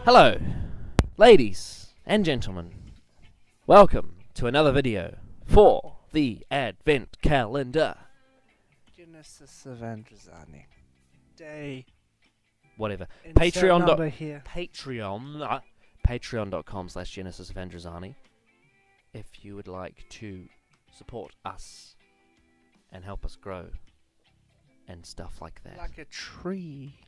Hello, ladies and gentlemen. Welcome to another video for the Advent Calendar. Genesis of Androzani. Day. Whatever. Insert number here. Patreon.com/Genesis of Androzani. If you would like to support us and help us grow and stuff like that. Like a tree.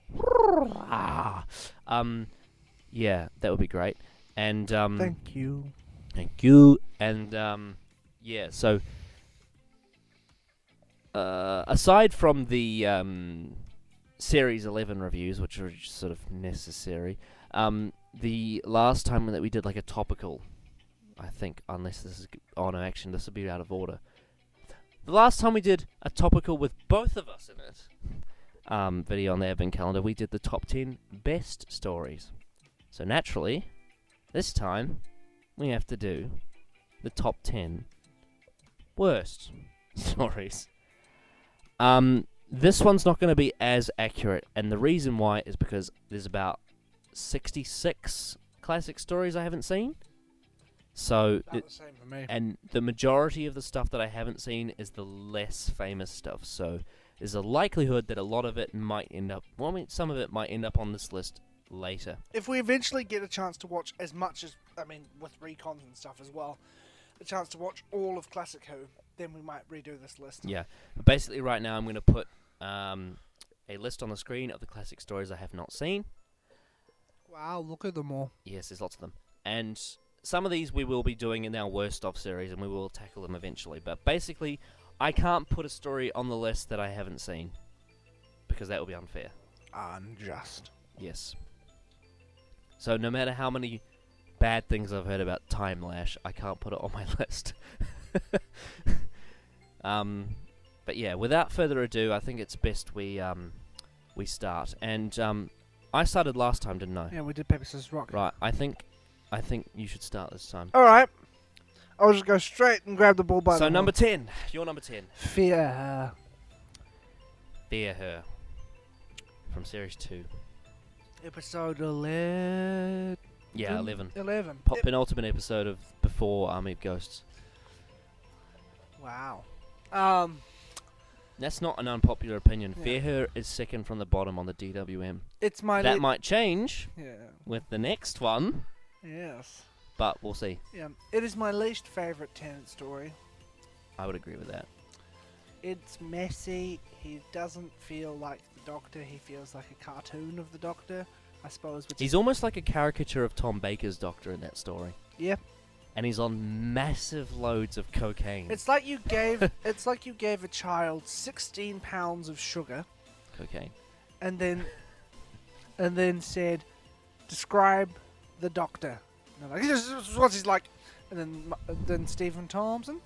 Yeah, that would be great. And Thank you. Thank you. And yeah, so aside from the Series 11 reviews, which are just sort of necessary, the last time that we did like a topical, I think, unless this is... Oh no, actually, this will be out of order. The last time we did a topical with both of us in it, video on the Advent Calendar, we did the top 10 best stories. So naturally, this time, we have to do the top 10 worst stories. This one's not going to be as accurate, and the reason why is because there's about 66 classic stories I haven't seen. So, About the same for me. and the majority of the stuff that I haven't seen is the less famous stuff. So, there's a likelihood that a lot of it might end up, well, I mean, some of it might end up on this list later. If we eventually get a chance to watch as much as, with recons and stuff as well, a chance to watch all of Classic Who, then we might redo this list. Yeah, but basically right now I'm going to put a list on the screen of the classic stories I have not seen. Wow, look at them all. Yes, there's lots of them. And some of these we will be doing in our worst of series, and we will tackle them eventually. But basically, I can't put a story on the list that I haven't seen, because that would be unfair. Unjust. Yes. So no matter how many bad things I've heard about Time Lash, I can't put it on my list. But yeah, without further ado, I think it's best we start. And I started last time, didn't I? Yeah, we did Paper, Scissors, Rock. Right. I think you should start this time. Alright. I'll just go straight and grab the ball by the So horn. number 10. Your number 10. Fear Her. Fear Her. From Series 2. Episode 11. Yeah, 11. 11. Penultimate episode of Before Army of Ghosts. Wow. That's not an unpopular opinion. Yeah. Fear Her is second from the bottom on the DWM. It's my That might change Yeah. with the next one, Yes. but we'll see. Yeah. It is my least favourite Tennant story. I would agree with that. It's messy. He doesn't feel like the Doctor. He feels like a cartoon of the Doctor, I suppose. Which He's almost like a caricature of Tom Baker's Doctor in that story. Yep. And he's on massive loads of cocaine. It's like you gave it's like you gave a child 16 pounds of sugar Cocaine. and then said, describe the Doctor. And they're like, this is what he's like. And then Stephen Thompson?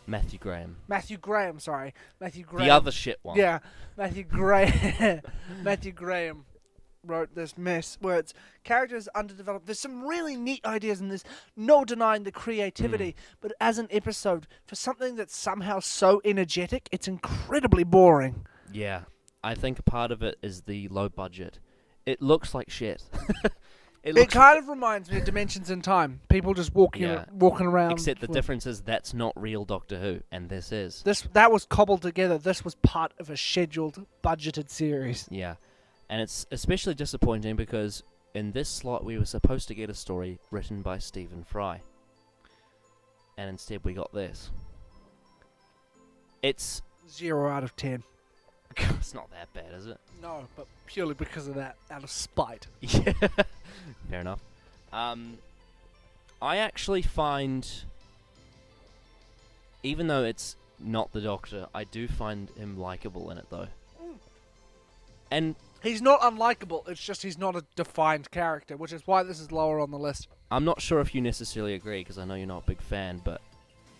Matthew Graham. Matthew Graham. The other shit one. Yeah, Matthew Graham. Matthew Graham wrote this mess where it's characters underdeveloped. There's some really neat ideas in this, no denying the creativity, but as an episode, for something that's somehow so energetic, it's incredibly boring. Yeah. I think a part of it is the low budget. It looks like shit. It kind of reminds me of Dimensions in Time. People just walking around. Except the difference is that's not real Doctor Who, and this is. That was cobbled together. This was part of a scheduled, budgeted series. Yeah. And it's especially disappointing because in this slot we were supposed to get a story written by Stephen Fry. And instead we got this. It's 0 out of 10. it's not that bad, is it? No, but purely because of that, out of spite. Yeah. Fair enough. I actually find, even though it's not the Doctor, I do find him likable in it though. And he's not unlikable, it's just he's not a defined character, which is why this is lower on the list. I'm not sure if you necessarily agree, because I know you're not a big fan, but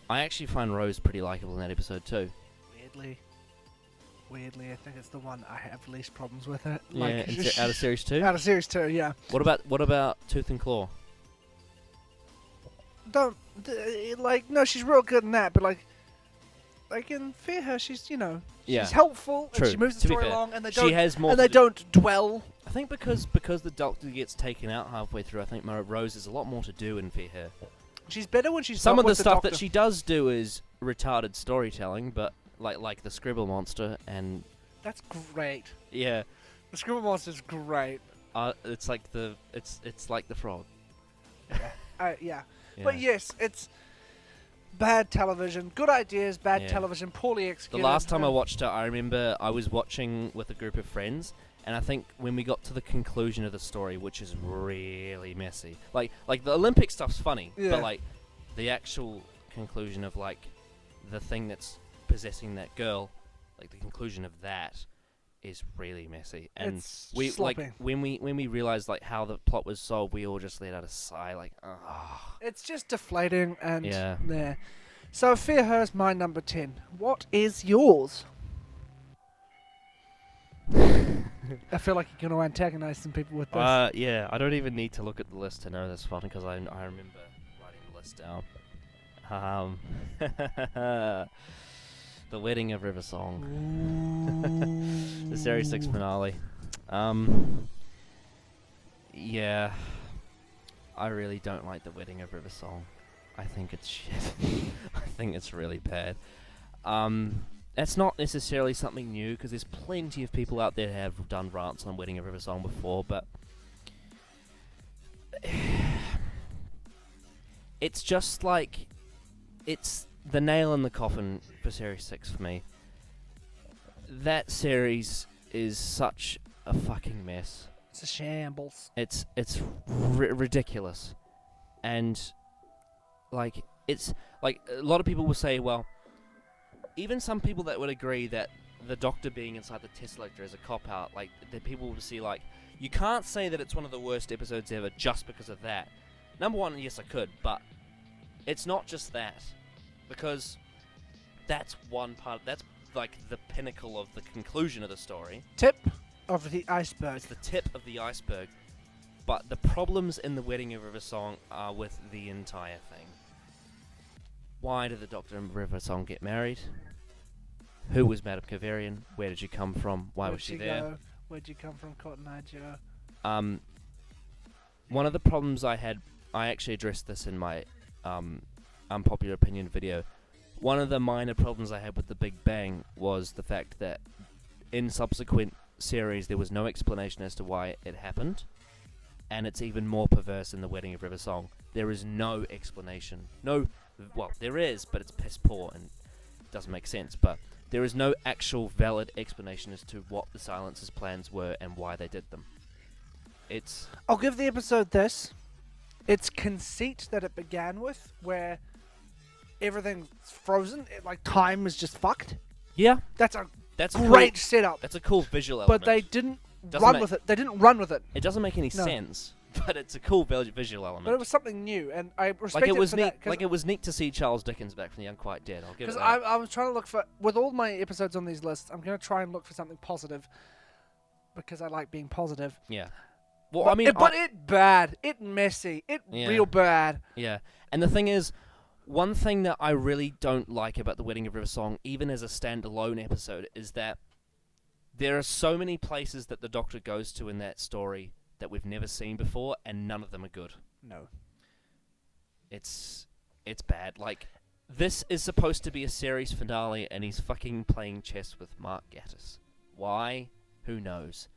I actually find Rose pretty likable in that episode too. Weirdly, I think it's the one I have least problems with it. Yeah, out of Series 2? Out of Series 2, yeah. What about Tooth and Claw? No, she's real good in that, but like in Fear Her, she's, she's helpful, True. and she moves the To be story fair, along, and they she has more. don't dwell think because the Doctor gets taken out halfway through, I think Rose has a lot more to do in Fear Her. She's better when she's Some not of the with stuff Doctor. that she does do is retarded storytelling, but like the Scribble Monster and That's great. yeah, The Scribble Monster's great. it's like the frog. Yeah. Yeah. But yes, it's bad television. Good ideas, bad Yeah. television, poorly The executed. last time I watched it, I remember I was watching with a group of friends, and I think when we got to the conclusion of the story, which is really messy, like the Olympic stuff's funny, Yeah. but like the actual conclusion of like the thing that's possessing that girl, like the conclusion of that is really messy. And It's we sloppy. like when we realized like how the plot was solved, we all just let out a sigh, like ah. It's just deflating and Yeah. there. So Fear Her's my number 10. What is yours? I feel like you're going to antagonize some people with this. Yeah, I don't even need to look at the list to know this one because I remember writing the list down. The Wedding of River Song, the Series 6 finale. Yeah, I really don't like The Wedding of River Song. I think it's shit. I think it's really bad. That's not necessarily something new because there's plenty of people out there who have done rants on Wedding of River Song before, but it's just like it's the nail in the coffin for Series 6 for me. That series is such a fucking mess. It's a shambles. It's ridiculous, and like it's like a lot of people will say, well, even some people that would agree that the Doctor being inside the Tesseract is a cop out. Like the people will see like you can't say that it's one of the worst episodes ever just because of that. Number one, yes, I could, but it's not just that, because that's one part. That's like the pinnacle of the conclusion of the story. Tip of the iceberg. It's the tip of the iceberg. But the problems in the Wedding of River Song are with the entire thing. Why did the Doctor and River Song get married? Who was Madame Kavarian? Where did she come from? Why was she there? Go? Where'd you come from, Cotton Eye Joe? One of the problems I had, I actually addressed this in my unpopular opinion video. One of the minor problems I had with the Big Bang was the fact that in subsequent series there was no explanation as to why it happened, and it's even more perverse in the Wedding of River Song. There is no explanation. Well, there is, but it's piss poor and doesn't make sense. But there is no actual valid explanation as to what the Silence's plans were and why they did them. I'll give the episode this. Its conceit that it began with, where everything's frozen, like time is just fucked. Yeah, That's a that's great cool, setup. That's a cool visual element. But they didn't Doesn't run make- with it. They didn't run with it. It doesn't make any No. sense, but it's a cool visual element. But it was something new, and I respect like it was for neat. that. Like it was neat to see Charles Dickens back from the Unquiet Dead. I'll give it Because that. I was trying to look for, with all my episodes on these lists, I'm going to try and look for something positive, because I like being positive. Yeah. Well, But I mean, it bad, it messy, it Yeah. real bad. yeah. And the thing is, one thing that I really don't like about the Wedding of River Song, even as a standalone episode, is that there are so many places that the Doctor goes to in that story that we've never seen before, and none of them are good. No. It's bad. Like, this is supposed to be a series finale, and he's fucking playing chess with Mark Gatiss. Why? Who knows?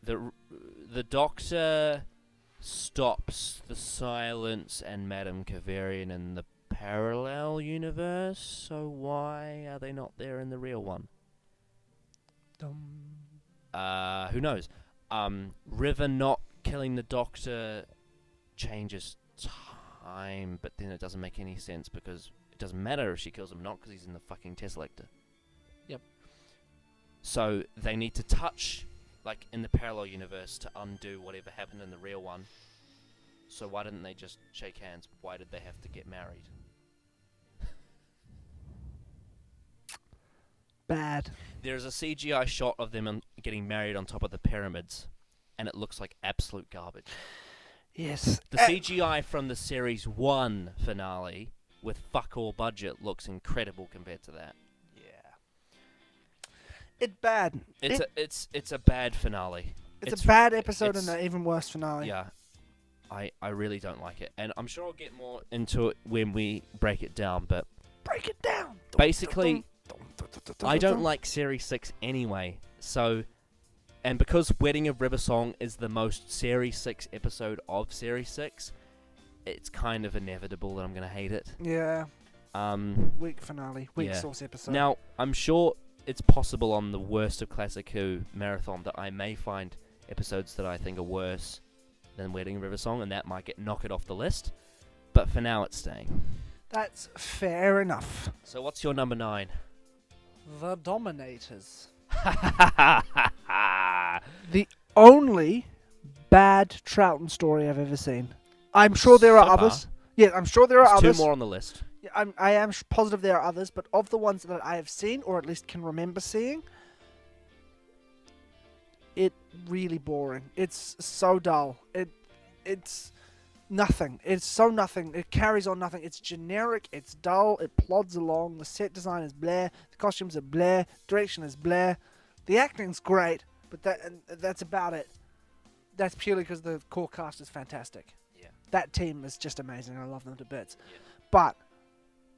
The Doctor stops the Silence and Madame Kavarian in the parallel universe, so why are they not there in the real one? Who knows? River not killing the Doctor changes time, but then it doesn't make any sense because it doesn't matter if she kills him or not because he's in the fucking Tesseract. Yep. So they need to touch, like, in the parallel universe to undo whatever happened in the real one. So why didn't they just shake hands? Why did they have to get married? Bad. There's a CGI shot of them getting married on top of the pyramids, and it looks like absolute garbage. Yes. The CGI from the Series 1 finale with fuck all budget looks incredible compared to that. Yeah. It's bad. It's a bad finale. It's a bad episode it's- and an even worse finale. Yeah, I really don't like it, and I'm sure I'll get more into it when we break it down. But Break it down. basically, I don't like Series 6 anyway. So, and because Wedding of River Song is the most Series 6 episode of Series 6, it's kind of inevitable that I'm gonna hate it. Yeah. Um. Weak finale. Weak Yeah. source episode. Now, I'm sure it's possible on the Worst of Classic Who marathon that I may find episodes that I think are worse than Wedding of River Song, and that might knock it off the list. But for now, it's staying. That's fair enough. So what's your number 9? The Dominators. The The only bad Troughton story I've ever seen. I'm sure there are So far. others. Yeah, I'm sure there are There's others. 2 more on the list. Yeah, I am positive there are others, but of the ones that I have seen, or at least can remember seeing, it really boring. It's so dull. It's nothing. It's so nothing. It carries on nothing. It's generic. It's dull. It plods along. The set design is bleh. The costumes are bleh. Direction is bleh. The acting's great, but that's about it. That's purely because the core cast is fantastic. Yeah. That team is just amazing. I love them to bits. Yeah. But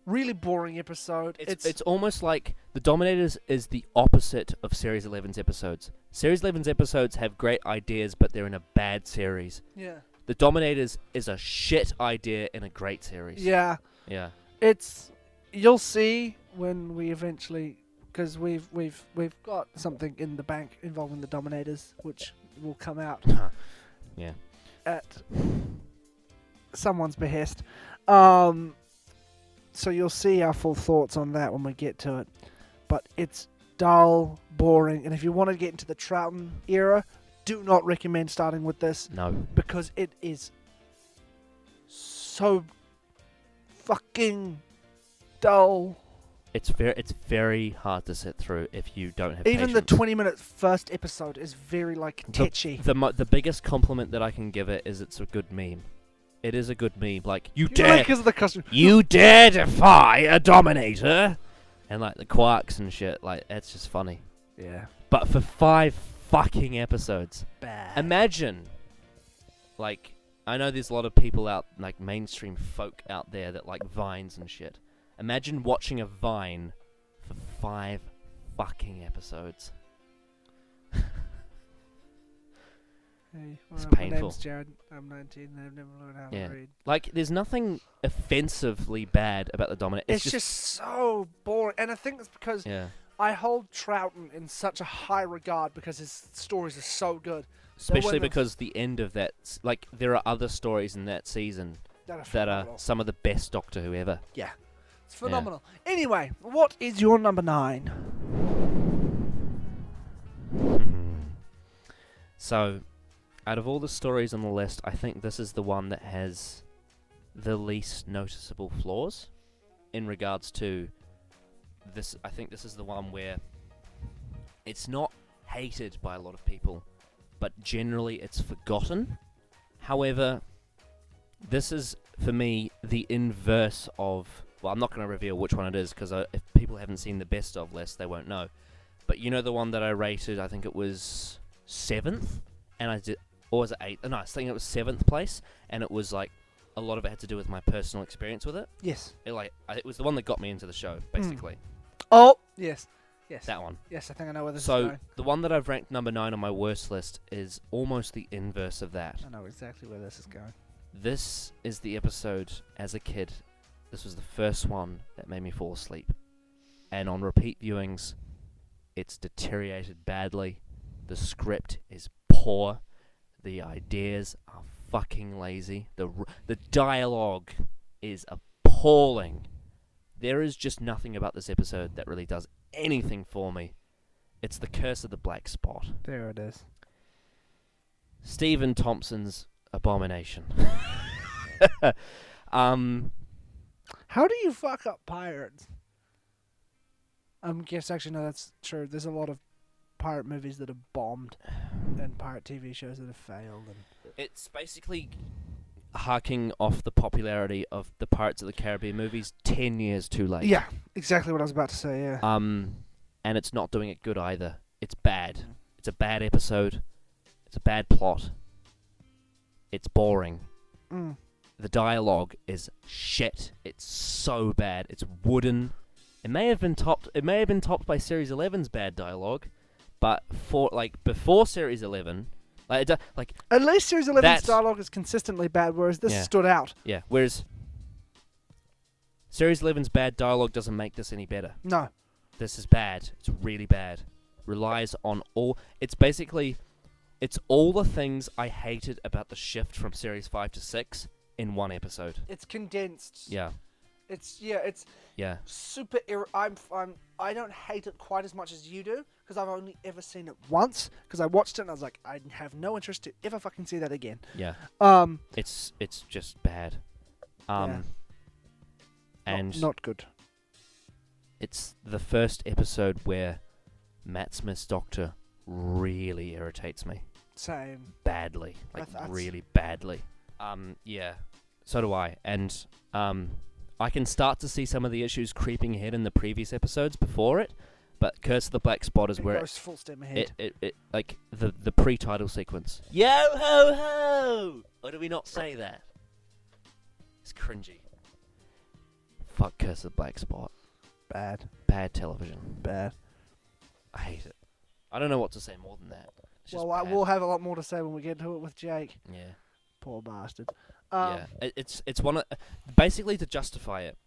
really boring episode. It's almost like The Dominators is the opposite of Series 11's episodes. Series 11's episodes have great ideas, but they're in a bad series. Yeah. The Dominators is a shit idea in a great series. Yeah. Yeah. You'll see when we eventually, because we've got something in the bank involving the Dominators, which will come out Yeah. at someone's behest. So you'll see our full thoughts on that when we get to it. But it's dull, boring, and if you want to get into the Troughton era, do not recommend starting with this No. because it is so fucking dull. It's very hard to sit through if you don't have Even the patience. 20-minute first episode is very tetchy. The biggest compliment that I can give it is it's a good meme. It is a good meme. Like, you Purely dare, because of the costume. you dare defy a Dominator, and like the quarks and shit. Like, that's just funny. Yeah. But for 5 fucking episodes, Bad. imagine. Like, I know there's a lot of people out, like mainstream folk out there that like vines and shit. Imagine watching a vine for 5 fucking episodes. Hey, It's my painful. name's Jared. I'm 19 and I've never learned how Yeah. to read. Like, there's nothing offensively bad about the Dominator. It's just so boring. And I think it's because yeah. I hold Troughton in such a high regard because his stories are so good. Especially when the- because the end of that, like, there are other stories in that season That are that phenomenal. are some of the best Doctor Who ever. Yeah. It's phenomenal. Anyway, what is your number 9? So, out of all the stories on the list, I think this is the one that has the least noticeable flaws in regards to this. I think this is the one where it's not hated by a lot of people, but generally it's forgotten. However, this is, for me, the inverse of... Well, I'm not going to reveal which one it is, because if people haven't seen the best of list, they won't know. But you know the one that I rated, I think it was 7th? And I did... Or was it 8th? No, I think it was 7th place, and it was like... A lot of it had to do with my personal experience with it. Yes. It was the one that got me into the show, basically. Oh, yes. Yes. That one. Yes, I think I know where this is So, going. the one that I've ranked number 9 on my worst list is almost the inverse of that. I know exactly where this is going. This is the episode, as a kid, this was the first one that made me fall asleep. And on repeat viewings, it's deteriorated badly. The script is poor. The ideas are fucking lazy. The dialogue is appalling. There is just nothing about this episode that really does anything for me. It's The Curse of the Black Spot. There it is. Stephen Thompson's Abomination. How do you fuck up pirates? Guess actually no, that's true. There's a lot of pirate movies that have bombed and pirate TV shows that have failed. And It's basically harking off the popularity of the Pirates of the Caribbean movies 10 years too late. yeah, exactly what I was about to say. Yeah. and it's not doing it good either. It's bad. It's a bad episode. It's a bad plot. It's boring. Mm. The dialogue is shit. It's so bad. It's wooden. It may have been topped. It may have been topped by Series 11's bad dialogue, but before Series 11, at least Series 11's dialogue is consistently bad, whereas this stood out. Yeah. Whereas Series 11's bad dialogue doesn't make this any better. No. This is bad. It's really bad. Relies on all... It's basically... It's all the things I hated about the shift from Series 5 to 6 in one episode. It's condensed. Yeah. It's super... I don't hate it quite as much as you do, because I've only ever seen it once, because I watched it and I was like, I have no interest to ever fucking see that again. Yeah. It's just bad. And not good. It's the first episode where Matt Smith's doctor really irritates me. Same. Badly. Really badly. Yeah. So do I. And I can start to see some of the issues creeping ahead in the previous episodes before it, but Curse of the Black Spot is where goes full steam ahead. It like the pre-title sequence. Yo ho ho! Or do we not say that? It's cringy. Fuck Curse of the Black Spot. Bad. Bad television. Bad. I hate it. I don't know what to say more than that. It's just Well, bad. we'll have a lot more to say when we get to it with Jake. Yeah. Poor bastard. Yeah. It's one of... Basically, to justify it,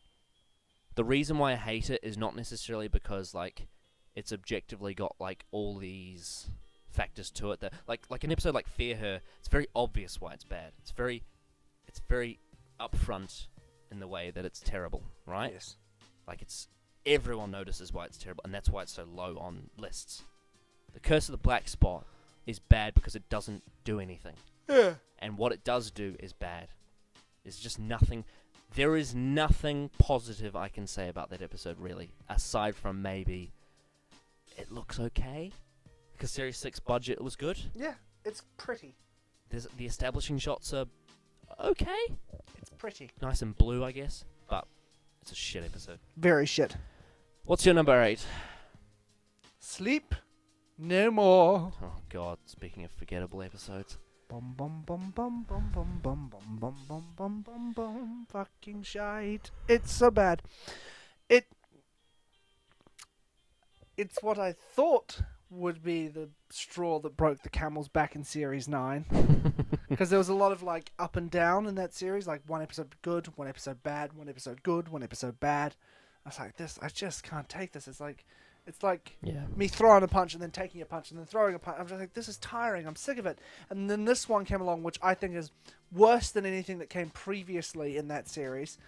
the reason why I hate it is not necessarily because, like, it's objectively got, like, all these factors to it that... Like an episode like Fear Her, it's very obvious why it's bad. It's very upfront in the way that it's terrible, right? Yes. Like, it's... Everyone notices why it's terrible, and that's why it's so low on lists. The Curse of the Black Spot is bad because it doesn't do anything. Yeah. And what it does do is bad. There's just nothing... There is nothing positive I can say about that episode, really, aside from maybe it looks okay, because Series 6 budget was good. Yeah, it's pretty. The establishing shots are okay. It's pretty. Nice and blue, I guess, but it's a shit episode. Very shit. What's your number 8? Sleep no more. Oh, God, speaking of forgettable episodes. Bum bum bum bum bum bum bum bum bum bum bum bum bum. Fucking shite. It's so bad. It's what I thought would be the straw that broke the camel's back in Series 9. Because there was a lot of, like, up and down in that series. Like, one episode good, one episode bad, one episode good, one episode bad. I was like, I just can't take this. It's like me throwing a punch and then taking a punch and then throwing a punch. I'm just like, this is tiring. I'm sick of it. And then this one came along, which I think is worse than anything that came previously in that series.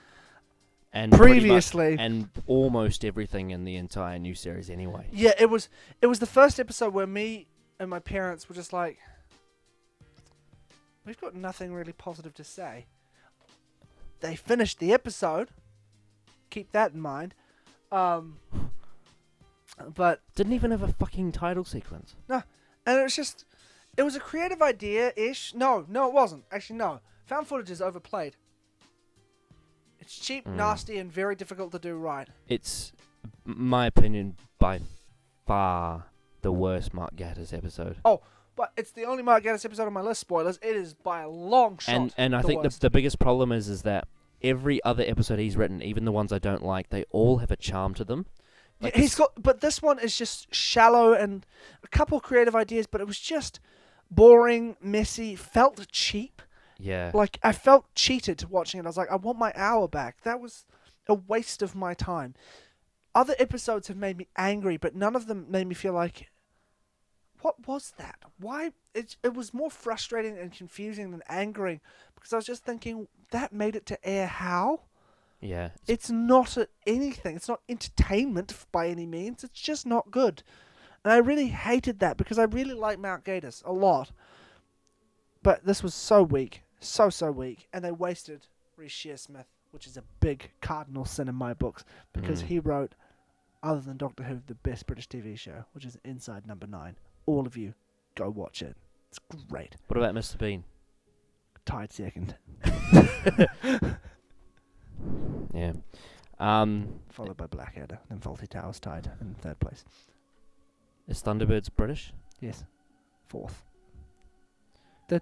And and almost everything in the entire new series anyway. Yeah, it was the first episode where me and my parents were just like, we've got nothing really positive to say. They finished the episode. Keep that in mind. But didn't even have a fucking title sequence. No, and it was a creative idea-ish. No, it wasn't. Actually, no. Found footage is overplayed. It's cheap, nasty, and very difficult to do right. It's, my opinion, by far the worst Mark Gatiss episode. Oh, but it's the only Mark Gatiss episode on my list, spoilers. It is by a long shot. And I think the biggest problem is that every other episode he's written, even the ones I don't like, they all have a charm to them. Like but this one is just shallow and a couple creative ideas, but it was just boring, messy, felt cheap. Yeah. Like, I felt cheated watching it. I was like, I want my hour back. That was a waste of my time. Other episodes have made me angry, but none of them made me feel like, what was that? Why? It was more frustrating and confusing than angering, because I was just thinking, that made it to air how? Yeah. It's not anything. It's not entertainment by any means. It's just not good. And I really hated that, because I really like Mark Gatiss a lot. But this was so weak. So weak. And they wasted Rhys Shearsmith, which is a big cardinal sin in my books, because he wrote, other than Doctor Who, the best British TV show, which is Inside Number 9. All of you, go watch it. It's great. What about Mr. Bean? Tied second. Yeah. Followed by Blackadder, then Fawlty Towers tied in third place. Is Thunderbirds British? Yes. 4th. Do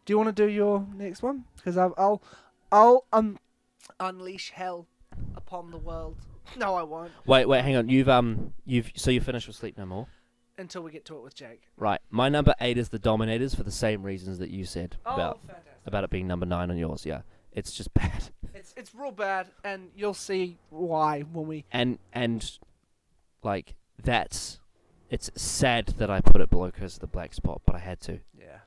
you want to do your next one? Because I'll unleash hell upon the world. No, I won't. Wait, hang on. You've finished with Sleep No More. Until we get to it with Jake. Right. My number 8 is The Dominators for the same reasons that you said Fantastic. about it being number 9 on yours. Yeah, it's just bad. It's real bad, and you'll see why when we. And like it's sad that I put it below Curse of the Black Spot, but I had to. Yeah.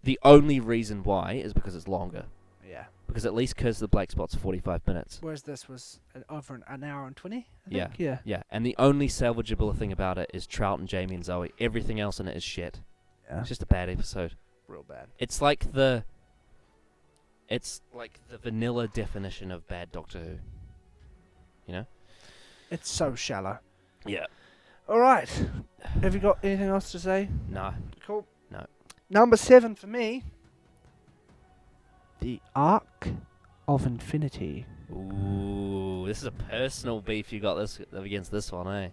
The only reason why is because it's longer. Yeah. Because at least Curse of the Black Spot's 45 minutes. Whereas this was over an hour and 20. I Yeah. think? Yeah. Yeah, and the only salvageable thing about it is Trout and Jamie and Zoe. Everything else in it is shit. Yeah. It's just a bad episode. Real bad. It's like the vanilla definition of bad Doctor Who. You know? It's so shallow. Yeah. All right. Have you got anything else to say? No. Cool. No. Number 7 for me. The Arc of Infinity. Ooh, this is a personal beef you got this against this one, eh?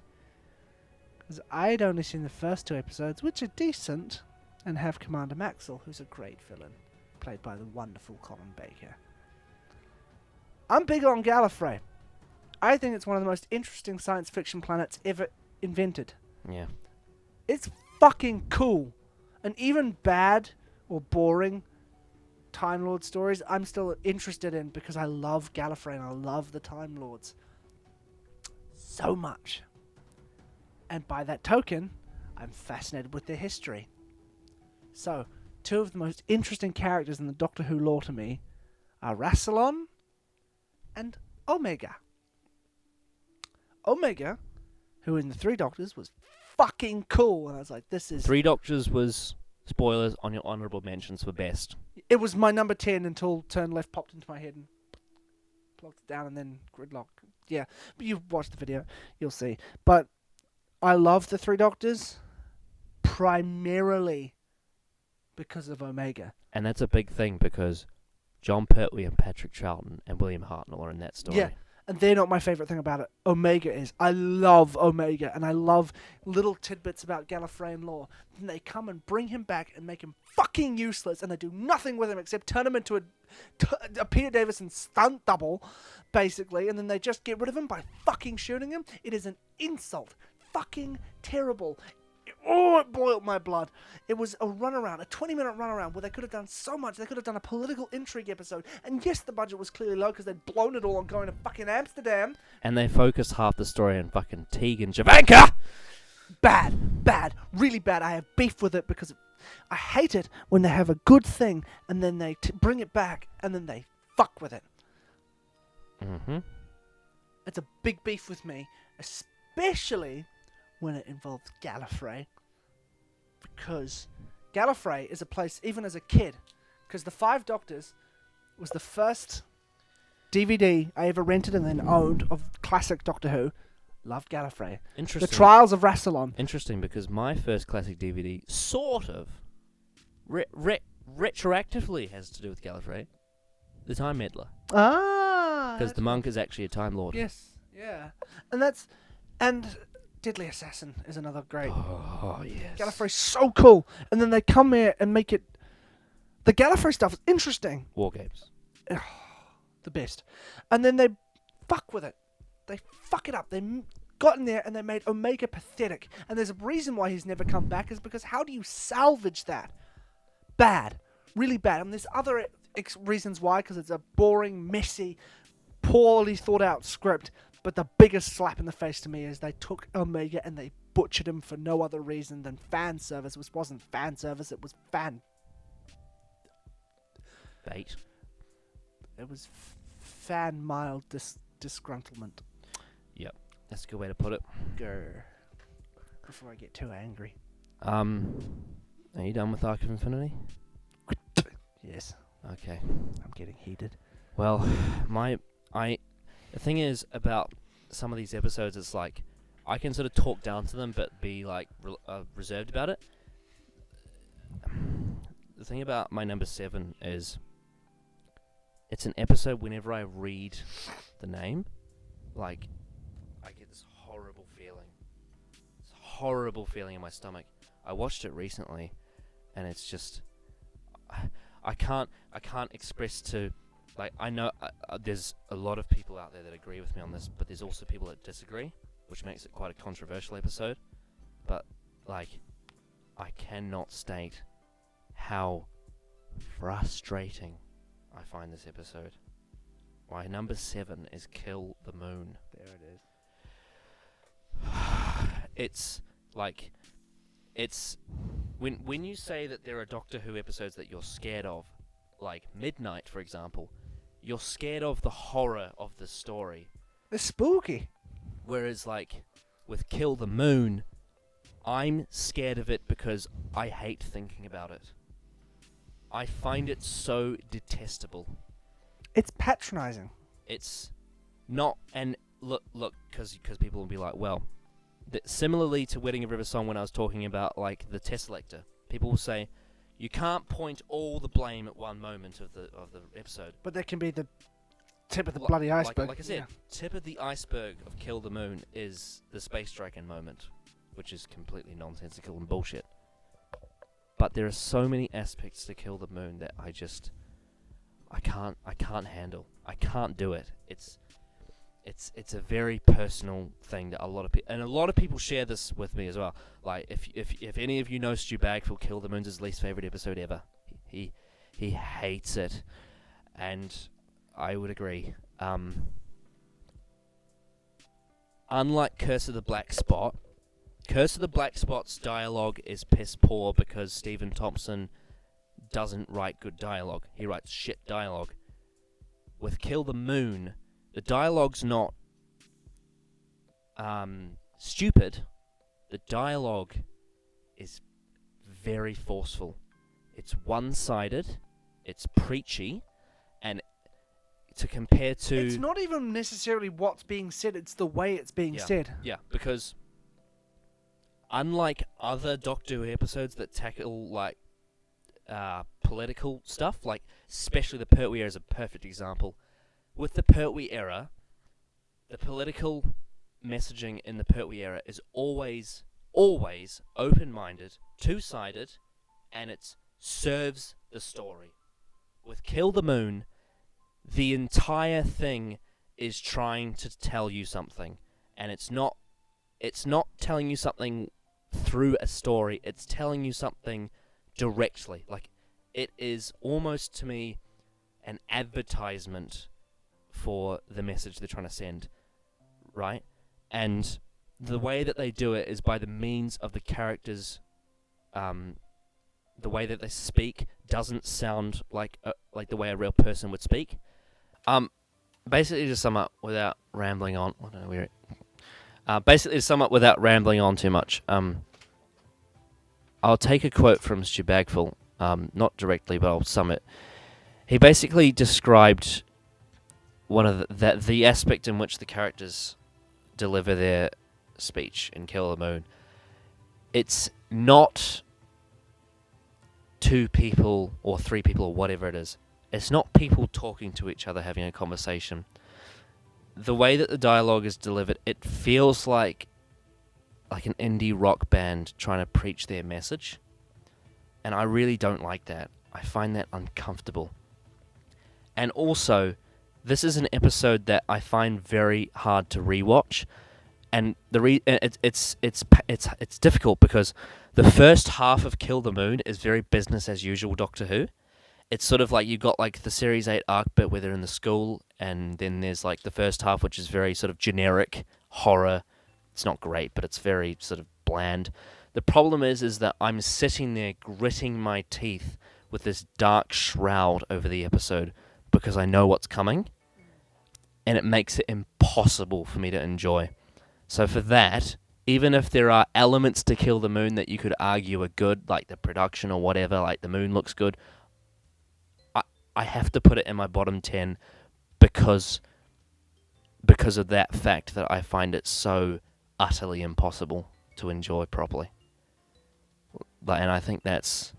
Because I'd only seen the first 2 episodes, which are decent, and have Commander Maxwell, who's a great villain, played by the wonderful Colin Baker. I'm big on Gallifrey. I think it's one of the most interesting science fiction planets ever invented. Yeah. It's fucking cool. And even bad or boring Time Lord stories, I'm still interested in because I love Gallifrey and I love the Time Lords so much. And by that token, I'm fascinated with their history. So, 2 of the most interesting characters in the Doctor Who lore to me are Rassilon and Omega. Omega, who in the 3 Doctors was fucking cool, and I was like, this is... 3 Doctors was, spoilers, on your honourable mentions for best. It was my number 10 until Turn Left popped into my head and plugged it down, and then Gridlock. Yeah, but you've watched the video, you'll see. But I love the 3 Doctors primarily because of Omega. And that's a big thing because John Pertwee and Patrick Troughton and William Hartnell are in that story. Yeah, and they're not my favourite thing about it. Omega is. I love Omega, and I love little tidbits about Gallifreyan lore. Then they come and bring him back and make him fucking useless, and they do nothing with him except turn him into a Peter Davison stunt double, basically, and then they just get rid of him by fucking shooting him. It is an insult. Fucking terrible. Oh, it boiled my blood. It was a runaround, a 20-minute runaround where they could have done so much. They could have done a political intrigue episode. And yes, the budget was clearly low because they'd blown it all on going to fucking Amsterdam. And they focused half the story on fucking Tegan Javanka! Bad, really bad. I have beef with it because I hate it when they have a good thing and then they bring it back and then they fuck with it. Mm-hmm. It's a big beef with me, especially when it involves Gallifrey, because Gallifrey is a place, even as a kid, because The 5 Doctors was the first DVD I ever rented and then owned of classic Doctor Who. Loved Gallifrey. Interesting. The Trials of Rassilon. Interesting, because my first classic DVD sort of retroactively has to do with Gallifrey. The Time Meddler. Ah! Because the monk is actually a Time Lord. Yes, yeah. And Deadly Assassin is another great. Oh, yes. Gallifrey's so cool. And then they come here and make it... The Gallifrey stuff is interesting. War Games. The best. And then they fuck with it. They fuck it up. They got in there and they made Omega pathetic. And there's a reason why he's never come back is because how do you salvage that? Bad. Really bad. And there's other reasons why, because it's a boring, messy, poorly thought out script. But the biggest slap in the face to me is they took Omega and they butchered him for no other reason than fan service, which wasn't fan service, it was fan... Bait. It was fan mild disgruntlement. Yep, that's a good way to put it. Grr. Before I get too angry. Are you done with Arc of Infinity? Yes. Okay. I'm getting heated. Well, the thing is about some of these episodes, it's like I can sort of talk down to them, but be like reserved about it. The thing about my number 7 is it's an episode. Whenever I read the name, like I get horrible feeling in my stomach. I watched it recently, and it's just I can't express to, like, I know there's a lot of people out there that agree with me on this, but there's also people that disagree, which makes it quite a controversial episode. But like, I cannot state how frustrating I find this episode. My number 7 is Kill the Moon. There it is. It's like, it's when you say that there are Doctor Who episodes that you're scared of, like Midnight, for example, you're scared of the horror of the story. It's spooky. Whereas, like, with Kill the Moon, I'm scared of it because I hate thinking about it. I find it so detestable. It's patronizing. It's not, and look, because people will be like, well, similarly to Wedding of River Song, when I was talking about like the Tesselector, people will say you can't point all the blame at one moment of the episode. But there can be the tip of the bloody iceberg. Like I said, tip of the iceberg of Kill the Moon is the Space Dragon moment, which is completely nonsensical and bullshit. But there are so many aspects to Kill the Moon that I can't handle. I can't do it. It's a very personal thing that a lot of people share this with me as well. Like, if any of you know Stu Bagfield, Kill the Moon's his least favorite episode ever. He hates it, and I would agree. Unlike Curse of the Black Spot, Curse of the Black Spot's dialogue is piss poor because Stephen Thompson doesn't write good dialogue. He writes shit dialogue. With Kill the Moon, the dialogue's not stupid. The dialogue is very forceful. It's one-sided. It's preachy, and to compare to, it's not even necessarily what's being said. It's the way it's being said. Yeah, because unlike other Doctor Who episodes that tackle like political stuff, like especially the Pertwee era is a perfect example. With the Pertwee era, the political messaging in the Pertwee era is always open-minded, two-sided, and it serves the story. With Kill the Moon, the entire thing is trying to tell you something, and it's not telling you something through a story, it's telling you something directly. Like, it is almost, to me, an advertisement for the message they're trying to send, right? And the way that they do it is by the means of the characters. The way that they speak doesn't sound like the way a real person would speak. Basically, to sum up without rambling on, I don't know where. Basically, to sum up without rambling on too much. I'll take a quote from Stu Bagfield, not directly, but I'll sum it. He basically described one of the aspect in which the characters deliver their speech in Kill the Moon. It's not two people or three people or whatever it is. It's not people talking to each other, having a conversation. The way that the dialogue is delivered, it feels like an indie rock band trying to preach their message. And I really don't like that. I find that uncomfortable. And also, this is an episode that I find very hard to rewatch, and it's difficult because the first half of Kill the Moon is very business as usual Doctor Who. It's sort of like you got like the Series 8 arc bit where they're in the school, and then there's like the first half which is very sort of generic horror. It's not great, but it's very sort of bland. The problem is that I'm sitting there gritting my teeth with this dark shroud over the episode because I know what's coming, and it makes it impossible for me to enjoy. So for that, even if there are elements to Kill the Moon that you could argue are good, like the production or whatever, like the moon looks good, I have to put it in my bottom 10 because of that fact that I find it so utterly impossible to enjoy properly. And I think that's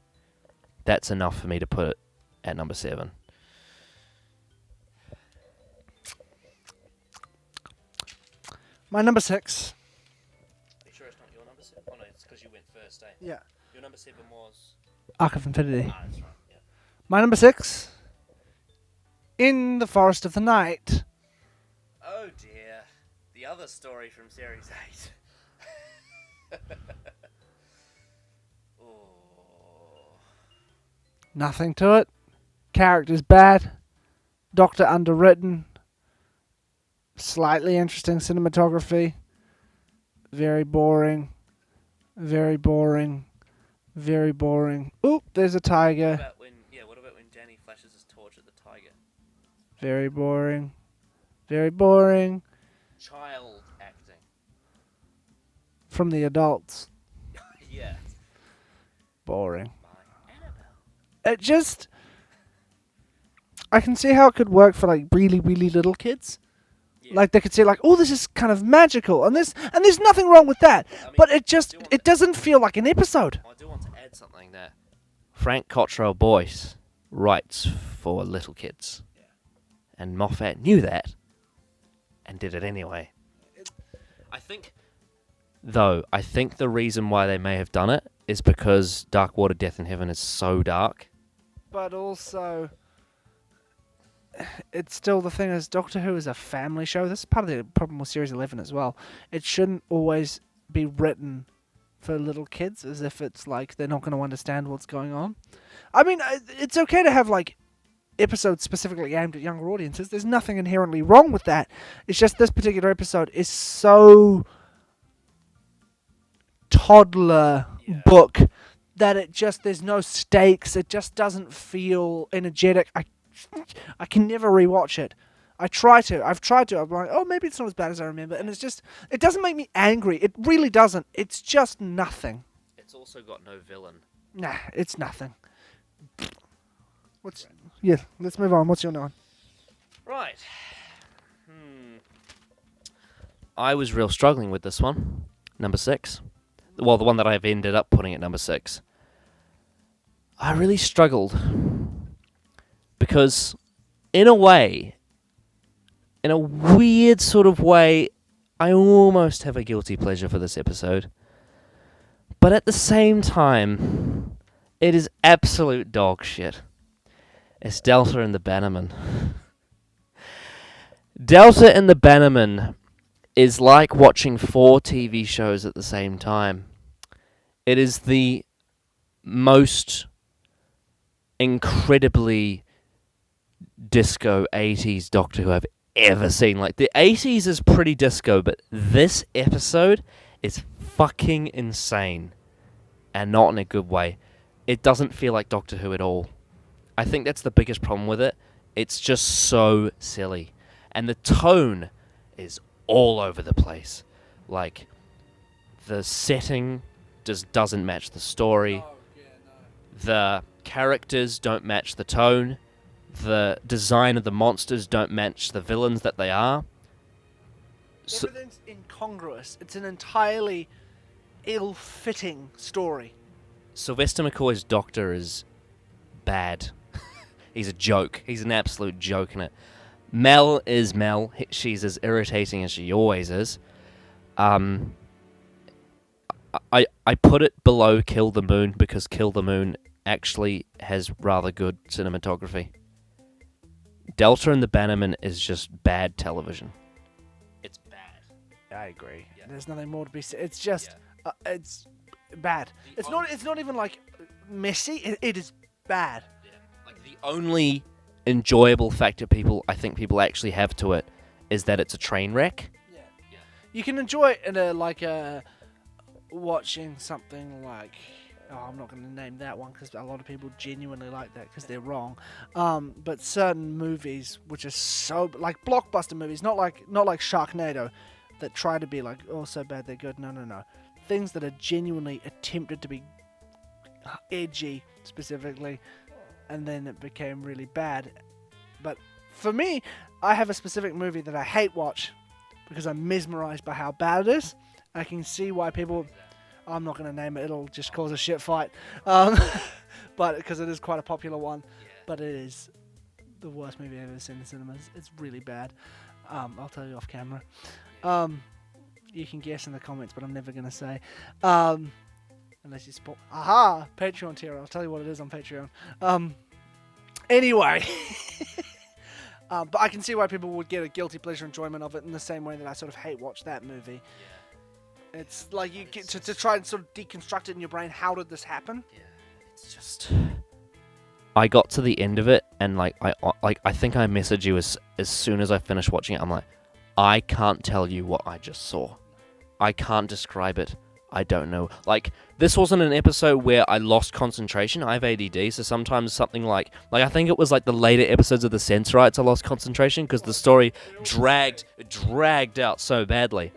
enough for me to put it at number 7. My number 6. Are you sure it's not your number 7? Oh, stay. Yeah. Your number 7 was... Arc of Infinity. Ah, that's right, yeah. My number 6, In the Forest of the Night. Oh dear. The other story from Series 8. Oh. Nothing to it. Characters bad. Doctor underwritten. Slightly interesting cinematography. Very boring. Very boring. Very boring. Oop, there's a tiger. What about when Danny flashes his torch at the tiger? Very boring. Very boring. Child acting. From the adults. Yeah. Boring. By Annabelle. It just... I can see how it could work for like really, really little kids. Yeah. Like they could say like, oh, this is kind of magical, and there's nothing wrong with that. I mean, But it doesn't feel like an episode. I do want to add something there. Frank Cottrell Boyce writes for little kids. Yeah. And Moffat knew that and did it anyway. I think the reason why they may have done it is because Dark Water, Death in Heaven is so dark. But also, it's still the thing is Doctor Who is a family show. This is part of the problem with Series 11 as well. It shouldn't always be written for little kids as if it's like they're not going to understand what's going on. I mean, it's okay to have like episodes specifically aimed at younger audiences. There's nothing inherently wrong with that. It's just this particular episode is so toddler book that there's no stakes. It just doesn't feel energetic. I can never rewatch it. I've tried to. I'm like, oh, maybe it's not as bad as I remember. And it doesn't make me angry. It really doesn't. It's just nothing. It's also got no villain. Nah, it's nothing. Yeah, let's move on. What's your nine? Right. I was real struggling with this one. Number 6. Well, the one that I've ended up putting at number 6. I really struggled. Because, in a way, in a weird sort of way, I almost have a guilty pleasure for this episode. But at the same time, it is absolute dog shit. It's Delta and the Bannerman. Delta and the Bannerman is like watching 4 TV shows at the same time. It is the most incredibly disco 80s Doctor Who I've ever seen. Like, the 80s is pretty disco, but this episode is fucking insane. And not in a good way. It doesn't feel like Doctor Who at all. I think that's the biggest problem with it. It's just so silly. And the tone is all over the place. Like, the setting just doesn't match the story. The characters don't match the tone. The design of the monsters don't match the villains that they are. Everything's incongruous. It's an entirely ill-fitting story. Sylvester McCoy's Doctor is bad. He's a joke. He's an absolute joke in it. Mel is Mel. She's as irritating as she always is. I put it below Kill the Moon because Kill the Moon actually has rather good cinematography. Delta and the Bannerman is just bad television. It's bad. I agree. Yeah. There's nothing more to be said. It's just, it's bad. It's not even like messy. It is bad. Yeah. Like, the only enjoyable factor I think people actually have to it is that it's a train wreck. Yeah. You can enjoy it in watching something like, I'm not going to name that one because a lot of people genuinely like that because they're wrong. But certain movies which are so like blockbuster movies, not like Sharknado, that try to be like, oh, so bad they're good. No. Things that are genuinely attempted to be edgy specifically, and then it became really bad. But for me, I have a specific movie that I hate watch because I'm mesmerized by how bad it is. I can see why people... I'm not going to name it. It'll just cause a shit fight. But because it is quite a popular one. Yeah. But it is the worst movie I've ever seen in cinemas. It's really bad. I'll tell you off camera. You can guess in the comments, but I'm never going to say. Unless you support... Aha! Patreon tier. I'll tell you what it is on Patreon. Anyway. But I can see why people would get a guilty pleasure enjoyment of it in the same way that I sort of hate watch that movie. Yeah. It's like you get to try and sort of deconstruct it in your brain. How did this happen? Yeah, it's just... I got to the end of it, and I think I messaged you as soon as I finished watching it. I'm like, I can't tell you what I just saw. I can't describe it. I don't know. Like, this wasn't an episode where I lost concentration. I have ADD, so sometimes something like I think it was like the later episodes of the Sensorites I lost concentration because the story dragged out so badly.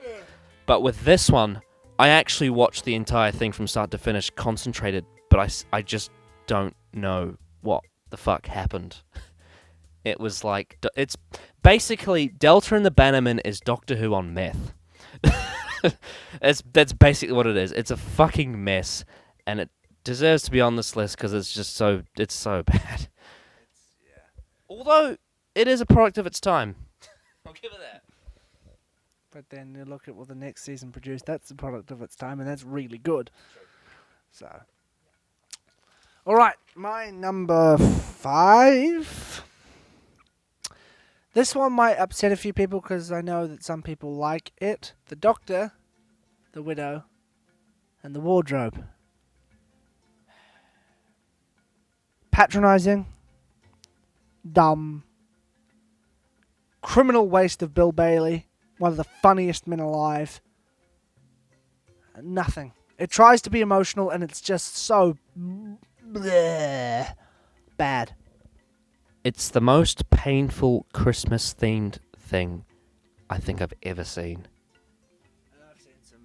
But with this one, I actually watched the entire thing from start to finish, concentrated, but I just don't know what the fuck happened. It was like, it's basically Delta and the Bannerman is Doctor Who on meth. That's basically what it is. It's a fucking mess, and it deserves to be on this list because it's so bad. Although it is a product of its time. I'll give it that. But then you look at what the next season produced. That's the product of its time, and that's really good. True. So, all right, my number 5. This one might upset a few people because I know that some people like it. The Doctor, the Widow, and the Wardrobe. Patronizing, dumb, criminal waste of Bill Bailey, one of the funniest men alive. Nothing. It tries to be emotional and it's just so bleh, bad. It's the most painful Christmas-themed thing I think I've ever seen. I've seen some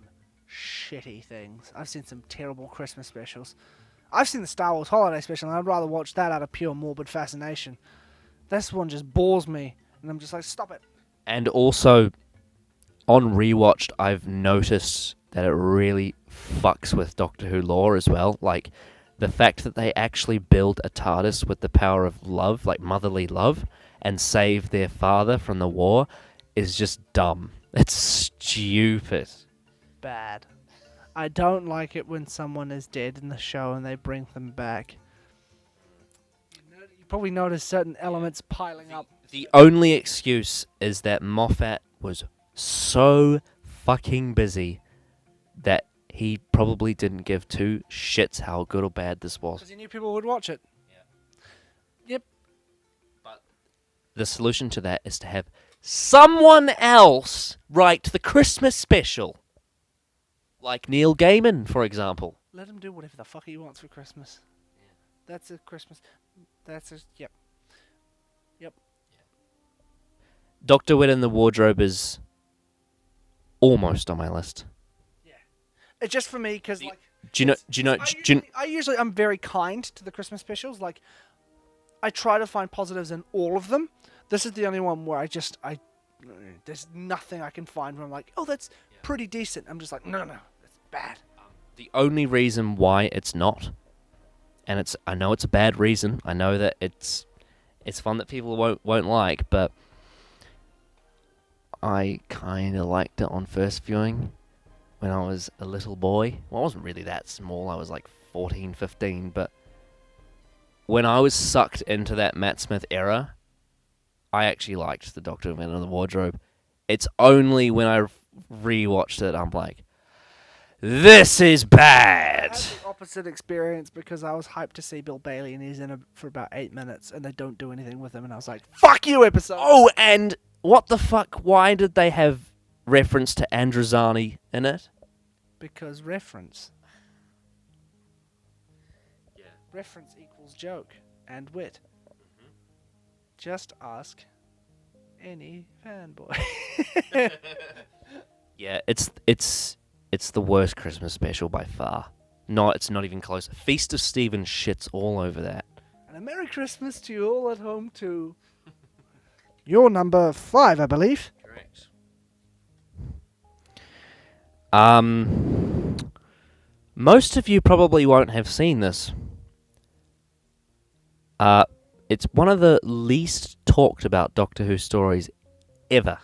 shitty things. I've seen some terrible Christmas specials. I've seen the Star Wars Holiday Special, and I'd rather watch that out of pure morbid fascination. This one just bores me, and I'm just like, stop it. And also, on rewatched, I've noticed that it really fucks with Doctor Who lore as well. Like, the fact that they actually build a TARDIS with the power of love, like motherly love, and save their father from the war is just dumb. It's stupid. Bad. I don't like it when someone is dead in the show and they bring them back. You probably notice certain elements piling up. The only excuse is that Moffat was so fucking busy that he probably didn't give two shits how good or bad this was. Because he knew people would watch it. Yeah. Yep. But the solution to that is to have someone else write the Christmas special. Like Neil Gaiman, for example. Let him do whatever the fuck he wants for Christmas. Yeah. That's a Christmas. That's a... Yep. Yep. Dr. Witt and the Wardrobe is almost on my list. It's just for me because, like... I'm very kind to the Christmas specials. Like, I try to find positives in all of them. This is the only one where there's nothing I can find where I'm like, oh, that's pretty decent. I'm just like, no, that's bad. The only reason why it's not, and I know it's a bad reason. I know that it's fun that people won't like, but I kind of liked it on first viewing when I was a little boy. Well, I wasn't really that small. I was like 14, 15, but when I was sucked into that Matt Smith era, I actually liked the Doctor Who and the Wardrobe. It's only when I rewatched it, I'm like, this is bad. I had the opposite experience because I was hyped to see Bill Bailey and he's in it for about 8 minutes and they don't do anything with him and I was like, fuck you, episode. Oh, and what the fuck? Why did they have reference to Androzani in it? Because reference. Yeah. Reference equals joke and wit. Mm-hmm. Just ask any fanboy. Yeah, it's the worst Christmas special by far. No, it's not even close. Feast of Stephen shits all over that. And a Merry Christmas to you all at home too. You're number 5, I believe. Correct. Most of you probably won't have seen this. It's one of the least talked about Doctor Who stories ever.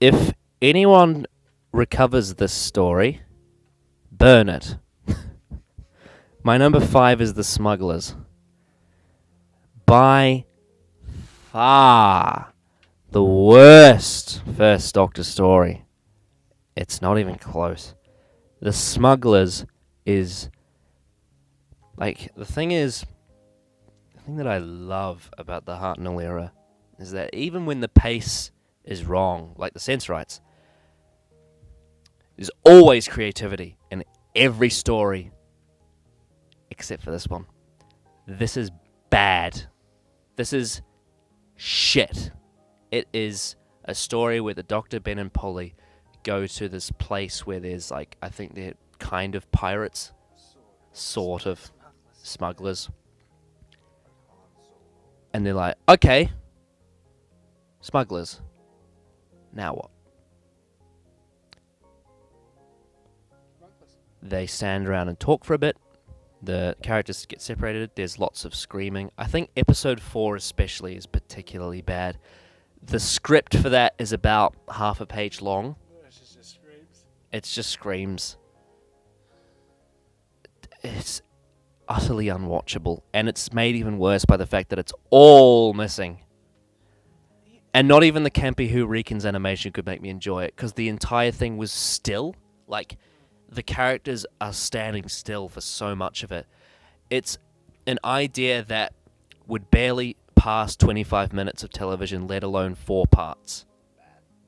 If anyone recovers this story, burn it. My number 5 is The Smugglers. By far the worst First Doctor story. It's not even close. The Smugglers is... Like, the thing that I love about the Hartnell era is that even when the pace is wrong, like the Sensorites, there's always creativity in every story, except for this one. This is bad. This is shit. It is a story where the Doctor, Ben, and Polly go to this place where there's, like, I think they're kind of pirates. Sort of. Smugglers. And they're like, okay, smugglers. Now what? They stand around and talk for a bit. The characters get separated. There's lots of screaming. I think episode 4 especially is particularly bad. The script for that is about half a page long. It's just screams. It's utterly unwatchable. And it's made even worse by the fact that it's all missing. And not even the campy Who Reckons animation could make me enjoy it, because the entire thing was still. Like, the characters are standing still for so much of it. It's an idea that would barely pass 25 minutes of television, let alone 4 parts. Bad.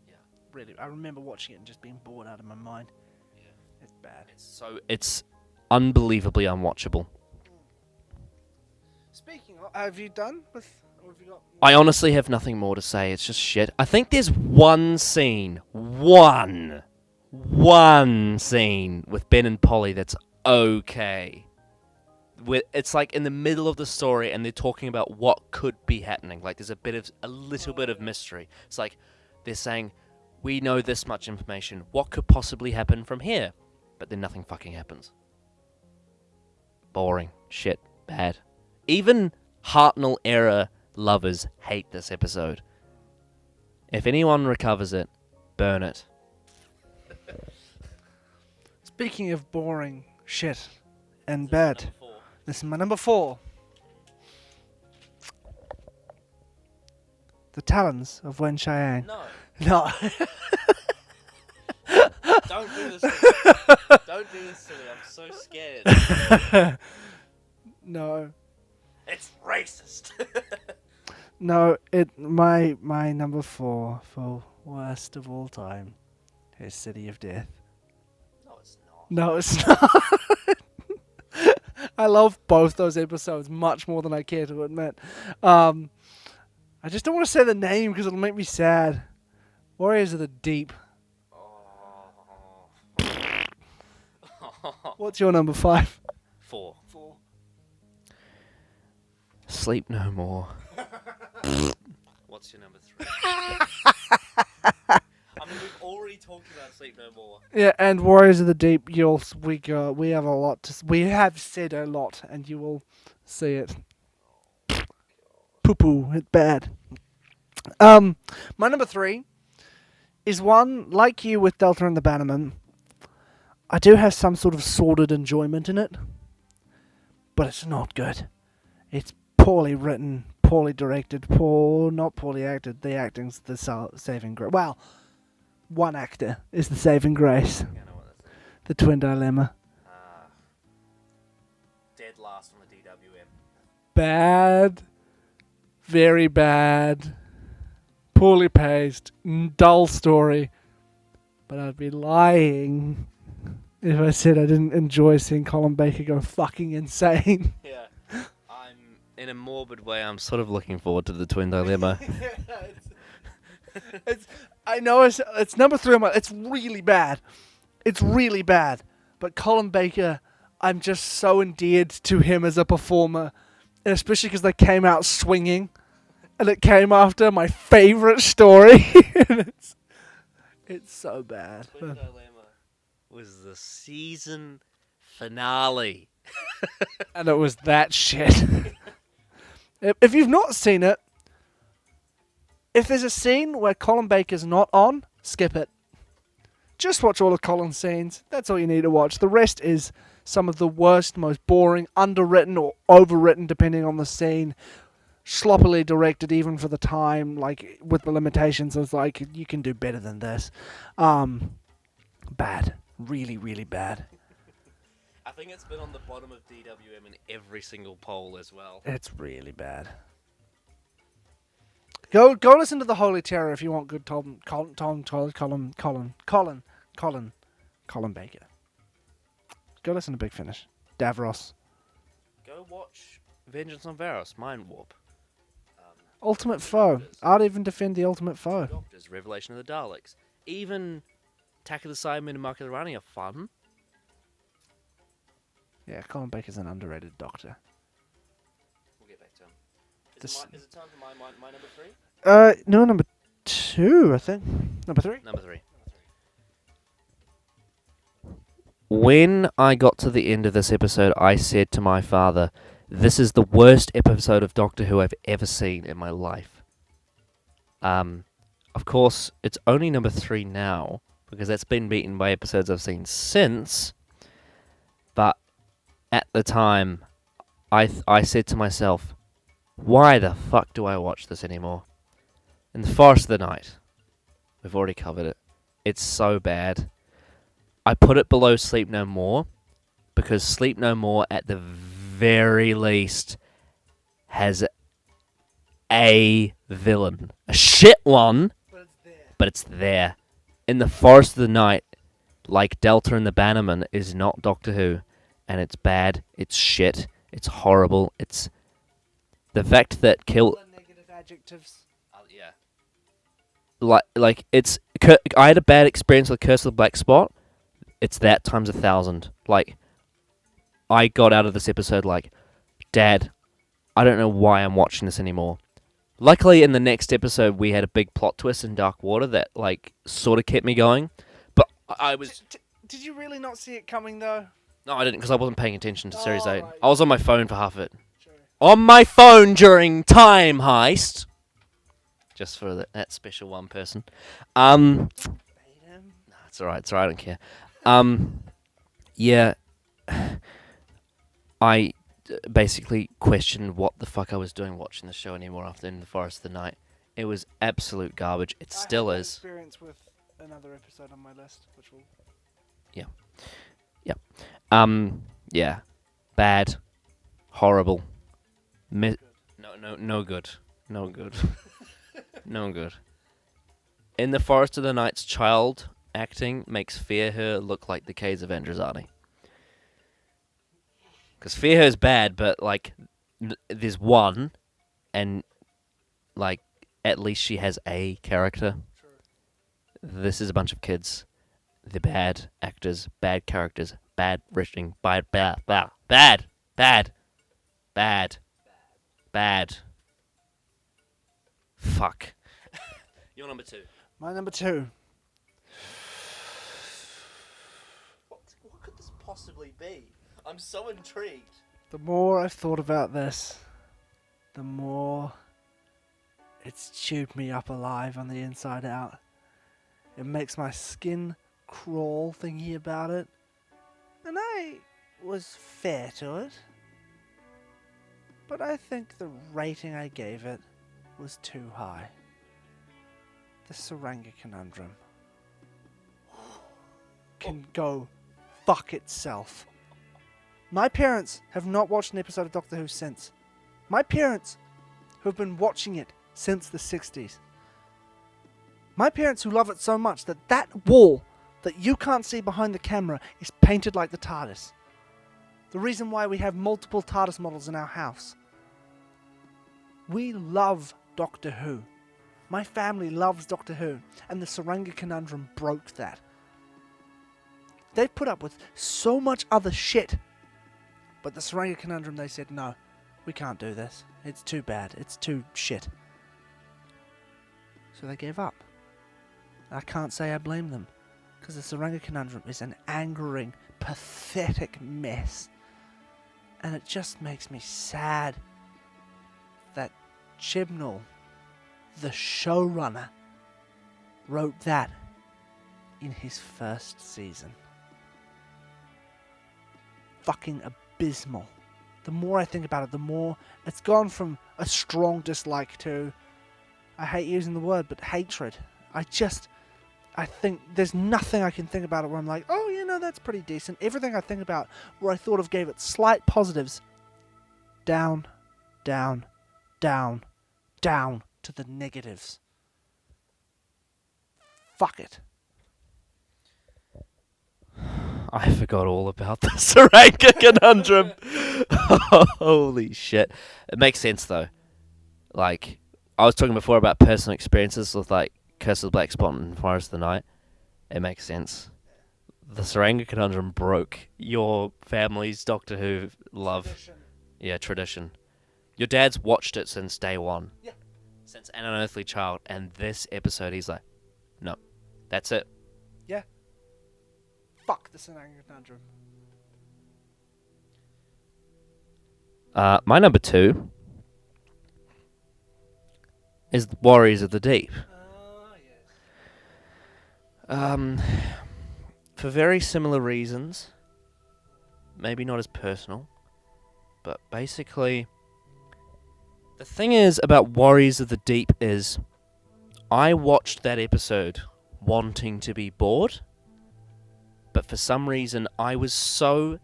Yeah, really. I remember watching it and just being bored out of my mind. Yeah. It's bad. It's unbelievably unwatchable. Speaking of, have you done with... Or have you got... I honestly have nothing more to say. It's just shit. I think there's one scene. One scene with Ben and Polly that's okay. It's like in the middle of the story and they're talking about what could be happening. Like there's a little bit of mystery. It's like they're saying, we know this much information. What could possibly happen from here? But then nothing fucking happens. Boring. Shit. Bad. Even Hartnell era lovers hate this episode. If anyone recovers it, burn it. Speaking of boring shit and bad, this is my number 4. The Talons of Wen Chiang. No. No. Don't do this. Don't do this to me. I'm so scared. No. It's racist. No, my number 4 for worst of all time is City of Death. No, it's not. No, it's not. I love both those episodes much more than I care to admit. I just don't want to say the name because it'll make me sad. Warriors of the Deep. What's your number 5? 4. Sleep No More. What's your number 3? I mean, we've already talked about Sleep No More. Yeah, and Warriors of the Deep. We have a lot. We have said a lot, and you will see it. Poo-poo. It's bad. My number 3 is one like you with Delta and the Bannerman. I do have some sort of sordid enjoyment in it, but it's not good. It's poorly written, poorly directed, not poorly acted. The acting's the saving grace. Well, one actor is the saving grace. The Twin Dilemma. Dead last on the DWM. Bad. Very bad. Poorly paced. Dull story. But I'd be lying if I said I didn't enjoy seeing Colin Baker go fucking insane. Yeah. In a morbid way, I'm sort of looking forward to the Twin Dilemma. I know it's number 3 on my... It's really bad. It's really bad. But Colin Baker, I'm just so endeared to him as a performer. And especially because they came out swinging. And it came after my favourite story. It's so bad. Twin Dilemma was the season finale. And it was that shit. If you've not seen it, if there's a scene where Colin Baker's not on, skip it. Just watch all of Colin's scenes. That's all you need to watch. The rest is some of the worst, most boring, underwritten or overwritten, depending on the scene. Sloppily directed, even for the time, like with the limitations. It's like you can do better than this. Bad, really, really bad. I think it's been on the bottom of DWM in every single poll as well. It's really bad. Go listen to the Holy Terror if you want good Colin Baker. Go listen to Big Finish. Davros. Go watch Vengeance on Varos, Mind Warp. Ultimate Foe. I'd even defend the Ultimate Foe. Doctors, Revelation of the Daleks. Even Attack of the Cybermen and Mark of the Rani are fun. Yeah, Colin Baker's an underrated doctor. We'll get back to him. Is it time for my number 3? No, number 2, I think. Number 3? Number 3. When I got to the end of this episode, I said to my father, "This is the worst episode of Doctor Who I've ever seen in my life." Of course, it's only number 3 now, because that's been beaten by episodes I've seen since. But at the time, I said to myself, why the fuck do I watch this anymore? In the Forest of the Night, we've already covered it. It's so bad. I put it below Sleep No More, because Sleep No More, at the very least, has a villain. A shit one, but it's there. In the Forest of the Night, like Delta and the Bannerman, is not Doctor Who, and it's bad, it's shit, it's horrible, it's... The fact that All the negative adjectives. yeah. Like it's... I had a bad experience with Curse of the Black Spot. It's that times 1,000. Like, I got out of this episode like, Dad, I don't know why I'm watching this anymore. Luckily, in the next episode, we had a big plot twist in Dark Water that, like, sort of kept me going. But I was... Did you really not see it coming, though? No, I didn't, because I wasn't paying attention to Series 8. Right. I was on my phone for half of it. True. On my phone during Time Heist. Just for that special one person. No, it's alright, I don't care. Yeah. I basically questioned what the fuck I was doing watching the show anymore after In the Forest of the Night. It was absolute garbage. It still I had is. Experience with another episode on my list, which will... Yeah. Bad. Horrible. No good. No good. No good. In the Forest of the Night's child acting makes Fear Her look like the Caves of Androzani. Because Fear Her's bad, but, like, there's one, and, like, at least she has a character. True. This is a bunch of kids. They're bad actors, bad characters, bad writing, bad. Fuck. You're number 2. My number 2. What could this possibly be? I'm so intrigued. The more I've thought about this, the more it's chewed me up alive on the inside out. It makes my skin crawl thinking about it. And I was fair to it. But I think the rating I gave it was too high. The Saranga Conundrum can go fuck itself. My parents have not watched an episode of Doctor Who since. My parents who have been watching it since the 60s. My parents who love it so much that that wall that you can't see behind the camera is painted like the TARDIS. The reason why we have multiple TARDIS models in our house. We love Doctor Who. My family loves Doctor Who, and the Saranga Conundrum broke that. They've put up with so much other shit, but the Saranga Conundrum, they said, no, we can't do this. It's too bad. It's too shit. So they gave up. I can't say I blame them, because the Saranga Conundrum is an angering, pathetic mess. And it just makes me sad that Chibnall, the showrunner, wrote that in his first season. Fucking abysmal. The more I think about it, the more it's gone from a strong dislike to, I hate using the word, but hatred. I think there's nothing I can think about it where I'm like, oh, that's pretty decent. Everything I think about where I thought of gave it slight positives, down, down, down, down to the negatives. Fuck it. I forgot all about the Shamburger conundrum. Holy shit. It makes sense, though. Like, I was talking before about personal experiences with, like, Curse of the Black Spot and Forest of the Night. It makes sense. The Shamburger conundrum broke your family's Doctor Who love. Tradition. Yeah, tradition. Your dad's watched it since day one. Yeah. Since An Unearthly Child. And this episode, he's like, no, that's it. Yeah. Fuck the Shamburger conundrum. My number 2 is Warriors of the Deep. Yes. For very similar reasons. Maybe not as personal. But basically, the thing is about Warriors of the Deep is I watched that episode wanting to be bored. But for some reason, I was so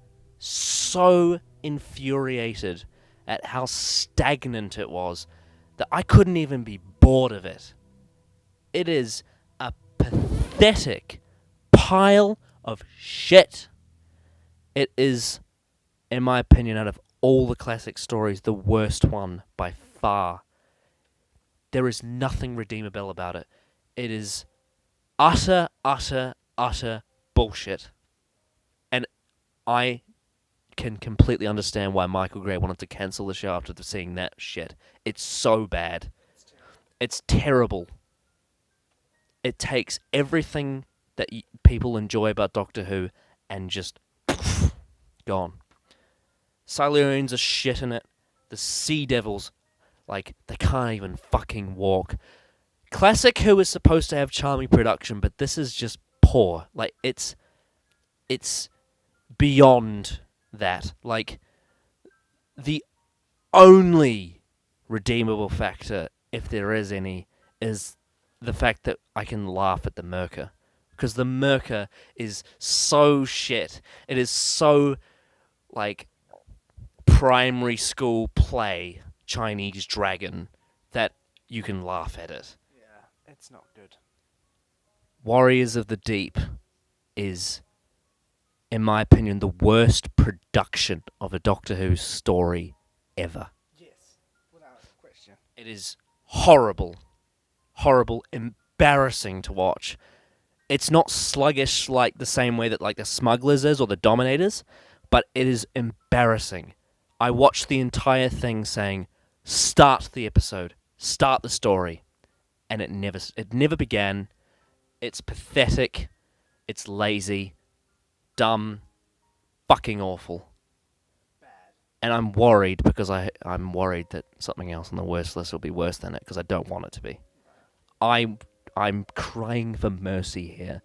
infuriated at how stagnant it was that I couldn't even be bored of it. It is a pathetic pile of shit. It is, in my opinion, out of all the classic stories, the worst one by far. There is nothing redeemable about it. It is utter bullshit. And I can completely understand why Michael Gray wanted to cancel the show after seeing that shit. It's so bad. It's terrible. It takes everything that people enjoy about Doctor Who and just gone. Silurians are shit in it. The Sea Devils, like, they can't even fucking walk. Classic Who is supposed to have charming production, but this is just poor. Like, it's beyond that. Like, the only redeemable factor, if there is any, is the fact that I can laugh at the Merca. Because the Merca is so shit. It is so, like, primary school play Chinese dragon that you can laugh at it. Yeah, it's not good. Warriors of the Deep is, in my opinion, the worst production of a Doctor Who story ever. Yes, without question. It is horrible, embarrassing to watch. It's not sluggish like the same way that like the Smugglers is or the Dominators, but it is embarrassing. I watched the entire thing saying, start the episode, start the story, and it never began. It's pathetic, it's lazy, dumb, fucking awful. Bad. And I'm worried because I'm worried that something else on the worst list will be worse than it because I don't want it to be. I'm crying for mercy here.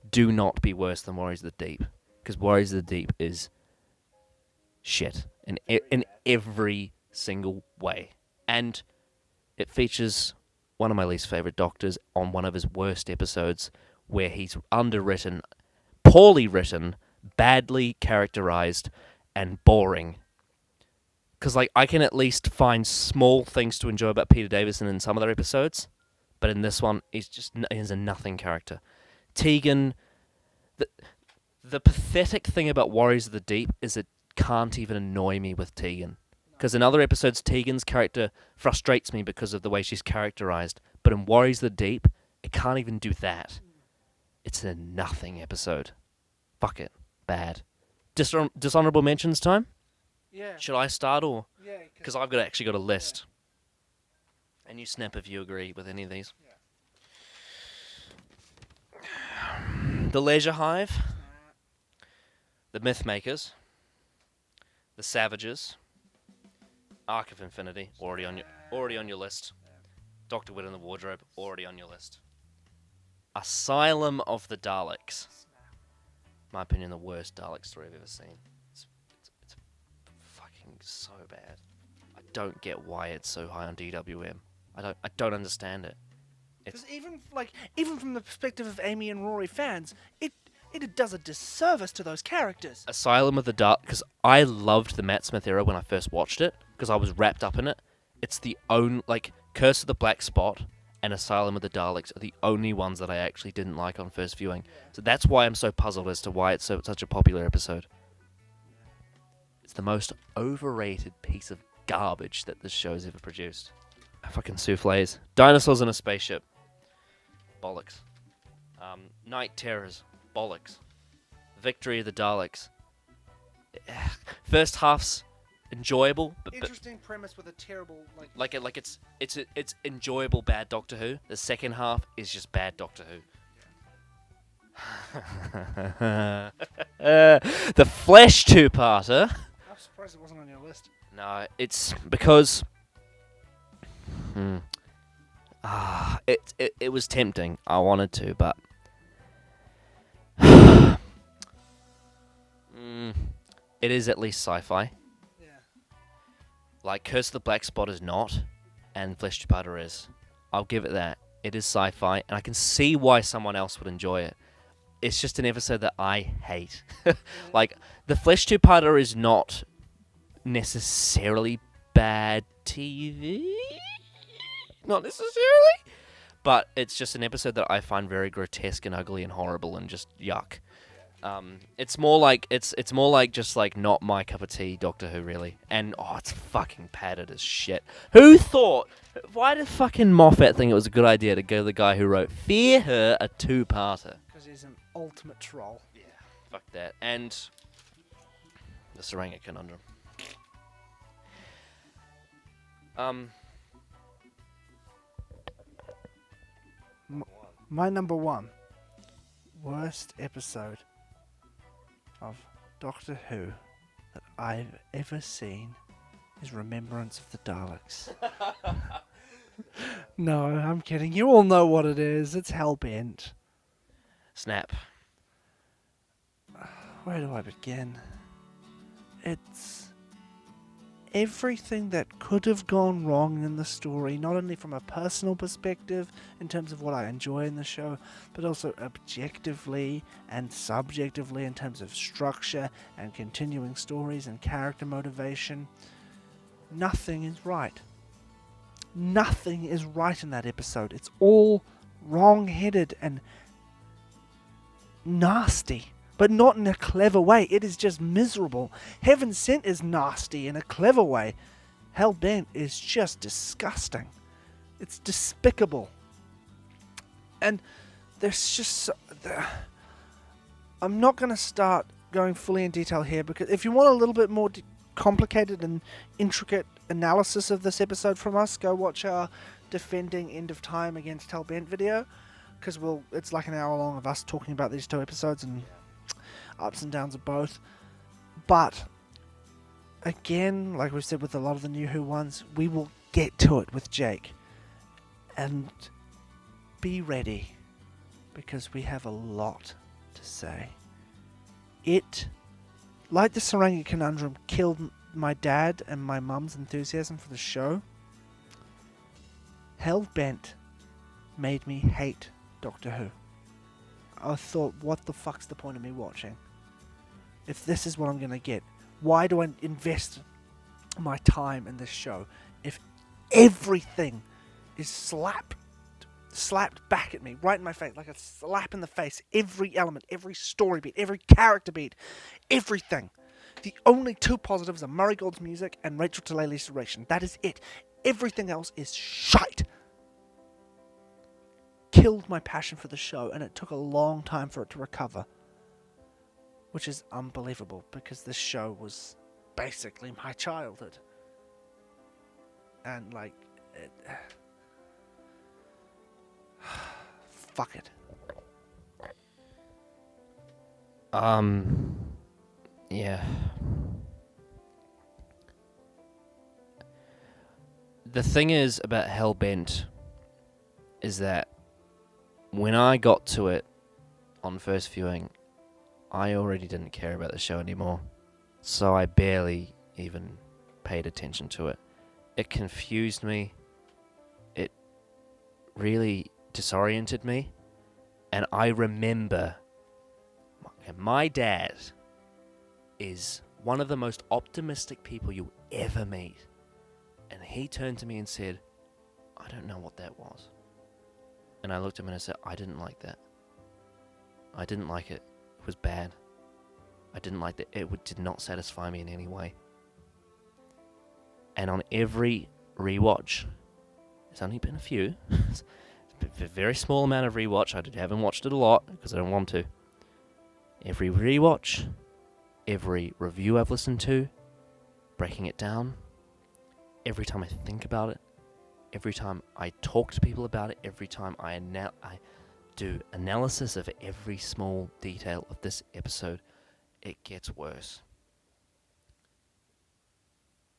Do not be worse than Warriors of the Deep, because Warriors of the Deep is shit in every single way. And it features one of my least favourite Doctors on one of his worst episodes where he's underwritten, poorly written, badly characterised, and boring. Because, like, I can at least find small things to enjoy about Peter Davison in some other episodes, but in this one, he's a nothing character. Tegan, the pathetic thing about Warriors of the Deep is it can't even annoy me with Tegan. Because in other episodes, Tegan's character frustrates me because of the way she's characterized. But in Warriors of the Deep, it can't even do that. It's a nothing episode. Fuck it. Bad. Dishonorable mentions time? Yeah. Should I start or? Yeah. Because I've actually got a list. And you snap if you agree with any of these. Yeah. The Leisure Hive. The Mythmakers. The Savages. Arc of Infinity, already on your list. Dr. Witt in the Wardrobe, already on your list. Asylum of the Daleks. My opinion, the worst Dalek story I've ever seen. It's fucking so bad. I don't get why it's so high on DWM. I don't understand it. Because even from the perspective of Amy and Rory fans, it does a disservice to those characters. Asylum of the Daleks, because I loved the Matt Smith era when I first watched it, because I was wrapped up in it. It's the only, Curse of the Black Spot and Asylum of the Daleks are the only ones that I actually didn't like on first viewing. So that's why I'm so puzzled as to why it's such a popular episode. It's the most overrated piece of garbage that this show's ever produced. Fucking souffles. Dinosaurs in a spaceship. Bollocks. Night Terrors. Bollocks. Victory of the Daleks. First half's enjoyable, but Interesting premise with a terrible it's enjoyable bad Doctor Who. The second half is just bad Doctor Who. The Flash two-parter. I'm surprised it wasn't on your list. No, it's because it was tempting. I wanted to, but it is at least sci-fi. Yeah. Like Curse of the Black Spot is not, and Flesh Two-Parter is. I'll give it that. It is sci-fi, and I can see why someone else would enjoy it. It's just an episode that I hate. Like, the Flesh Two-Parter is not necessarily bad TV. Not necessarily. But it's just an episode that I find very grotesque and ugly and horrible and just yuck. It's more like just not my cup of tea Doctor Who, really. And it's fucking padded as shit. Who thought? Why did fucking Moffat think it was a good idea to go to the guy who wrote Fear Her, a two-parter? Because he's an ultimate troll. Yeah, fuck that. And the Saranga Conundrum. My number one worst episode of Doctor Who that I've ever seen is Remembrance of the Daleks. No, I'm kidding. You all know what it is. It's Hellbent. Snap. Where do I begin? It's everything that could have gone wrong in the story, not only from a personal perspective in terms of what I enjoy in the show, but also objectively and subjectively in terms of structure and continuing stories and character motivation. Nothing is right. Nothing is right in that episode. It's all wrong-headed and nasty. But not in a clever way. It is just miserable. Heaven Sent is nasty in a clever way. Hellbent is just disgusting. It's despicable. And there's just... I'm not going to start going fully in detail here, because if you want a little bit more complicated and intricate analysis of this episode from us, go watch our Defending End of Time Against Hellbent video, because it's like an hour long of us talking about these two episodes and ups and downs of both. But again, like we've said with a lot of the new Who ones, we will get to it with Jake. And be ready, because we have a lot to say. It, like the Saranga Conundrum, killed my dad and my mum's enthusiasm for the show. Hellbent made me hate Doctor Who. I thought, what the fuck's the point of me watching? If this is what I'm going to get, why do I invest my time in this show if everything is slapped back at me, right in my face, like a slap in the face? Every element, every story beat, every character beat, everything. The only two positives are Murray Gold's music and Rachel Talalay's narration. That is it. Everything else is shite. Killed my passion for the show, and it took a long time for it to recover. Which is unbelievable, because this show was basically my childhood. And, fuck it. Yeah. The thing is about Hellbent is that when I got to it on first viewing, I already didn't care about the show anymore. So I barely even paid attention to it. It confused me. It really disoriented me. And I remember my dad is one of the most optimistic people you'll ever meet. And he turned to me and said, I don't know what that was. And I looked at him and I said, I didn't like that. I didn't like it. It was bad. I didn't like that. It did not satisfy me in any way. And on every rewatch, there's only been a few. It's a very small amount of rewatch. I haven't watched it a lot because I don't want to. Every rewatch, every review I've listened to, breaking it down, every time I think about it, every time I talk to people about it, every time I do analysis of every small detail of this episode, it gets worse.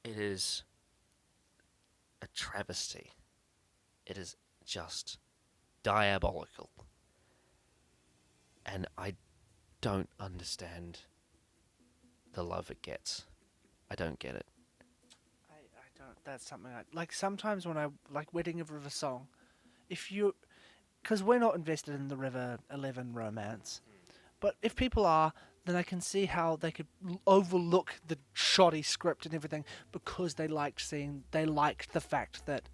It is a travesty. It is just diabolical. And I don't understand the love it gets. I don't get it. I don't. That's something like sometimes when I like Wedding of River Song, if you, because we're not invested in the River 11 romance, but if people are, then I can see how they could overlook the shoddy script and everything because they liked the fact that.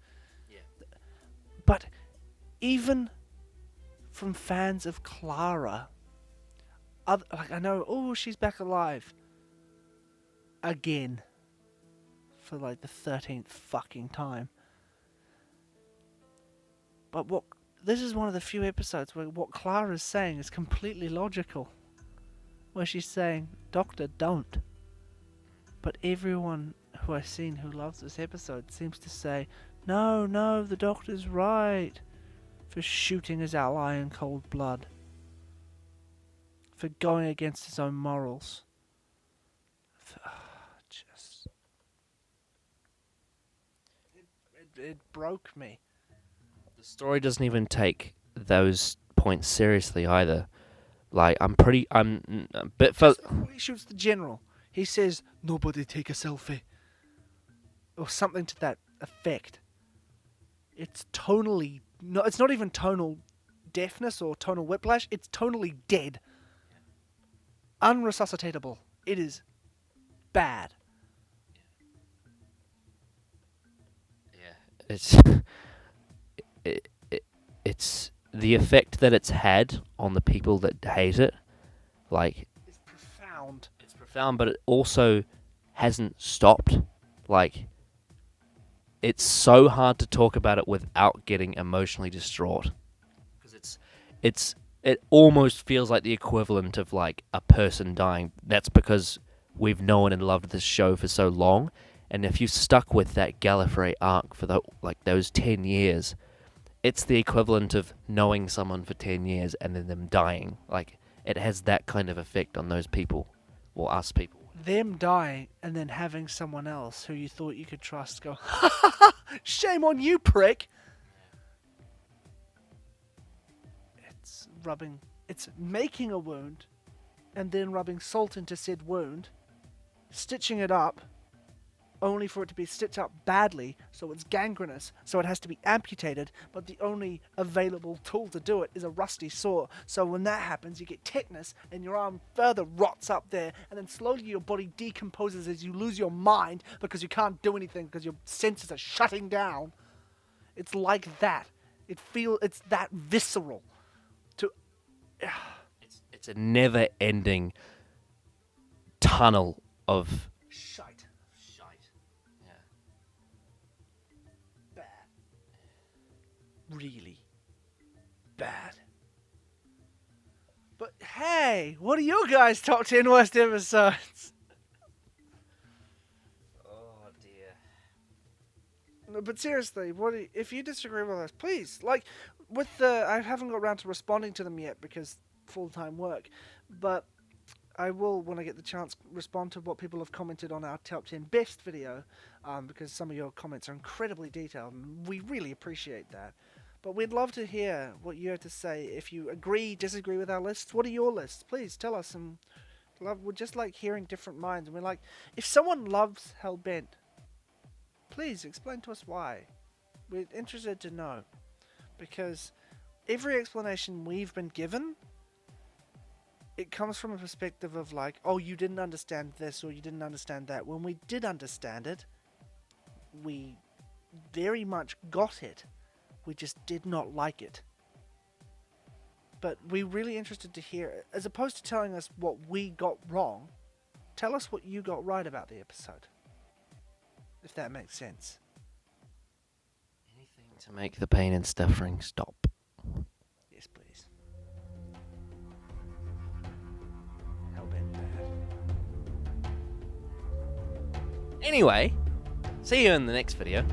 Yeah. But even from fans of Clara, I know, oh, she's back alive again for like the 13th fucking time. But this is one of the few episodes where what Clara's saying is completely logical. Where she's saying, Doctor, don't. But everyone who I've seen who loves this episode seems to say, no, the Doctor's right. For shooting his ally in cold blood. For going against his own morals. It broke me. The story doesn't even take those points seriously either. Like, I'm a bit... He shoots the general. He says, nobody take a selfie. Or something to that effect. It's tonally... No, it's not even tonal deafness or tonal whiplash. It's tonally dead. Unresuscitatable. It is bad. Yeah, it's the effect that it's had on the people that hate it. Like, It's profound. it's profound, but it also hasn't stopped. Like, it's so hard to talk about it without getting emotionally distraught. Because it almost feels like the equivalent of like a person dying. That's because we've known and loved this show for so long, and if you've stuck with that Gallifrey arc for those 10 years, it's the equivalent of knowing someone for 10 years and then them dying. Like, it has that kind of effect on those people, or us people. Them dying and then having someone else who you thought you could trust go, shame on you, prick. It's making a wound and then rubbing salt into said wound, stitching it up, only for it to be stitched up badly, so it's gangrenous, so it has to be amputated, but the only available tool to do it is a rusty saw. So when that happens, you get tetanus, and your arm further rots up there, and then slowly your body decomposes as you lose your mind, because you can't do anything, because your senses are shutting down. It's like that. It's that visceral. It's a never-ending tunnel of Shite. Yeah. Bad. Really bad. But hey, what are you guys' top 10 worst episodes? Oh dear. No, but seriously, if you disagree with us, please, like, I haven't got around to responding to them yet because full-time work, but I will, when I get the chance, respond to what people have commented on our top 10 best video, because some of your comments are incredibly detailed, and we really appreciate that. But we'd love to hear what you have to say. If you agree, disagree with our lists, what are your lists? Please tell us. And we're just like hearing different minds. And we're like, if someone loves Hellbent, please explain to us why. We're interested to know. Because every explanation we've been given, it comes from a perspective of like, oh, you didn't understand this or you didn't understand that. When we did understand it, we very much got it. We just did not like it. But we're really interested to hear, as opposed to telling us what we got wrong, tell us what you got right about the episode. If that makes sense. Anything to make the pain and suffering stop. Yes, please. Hellbent bad. Anyway, see you in the next video.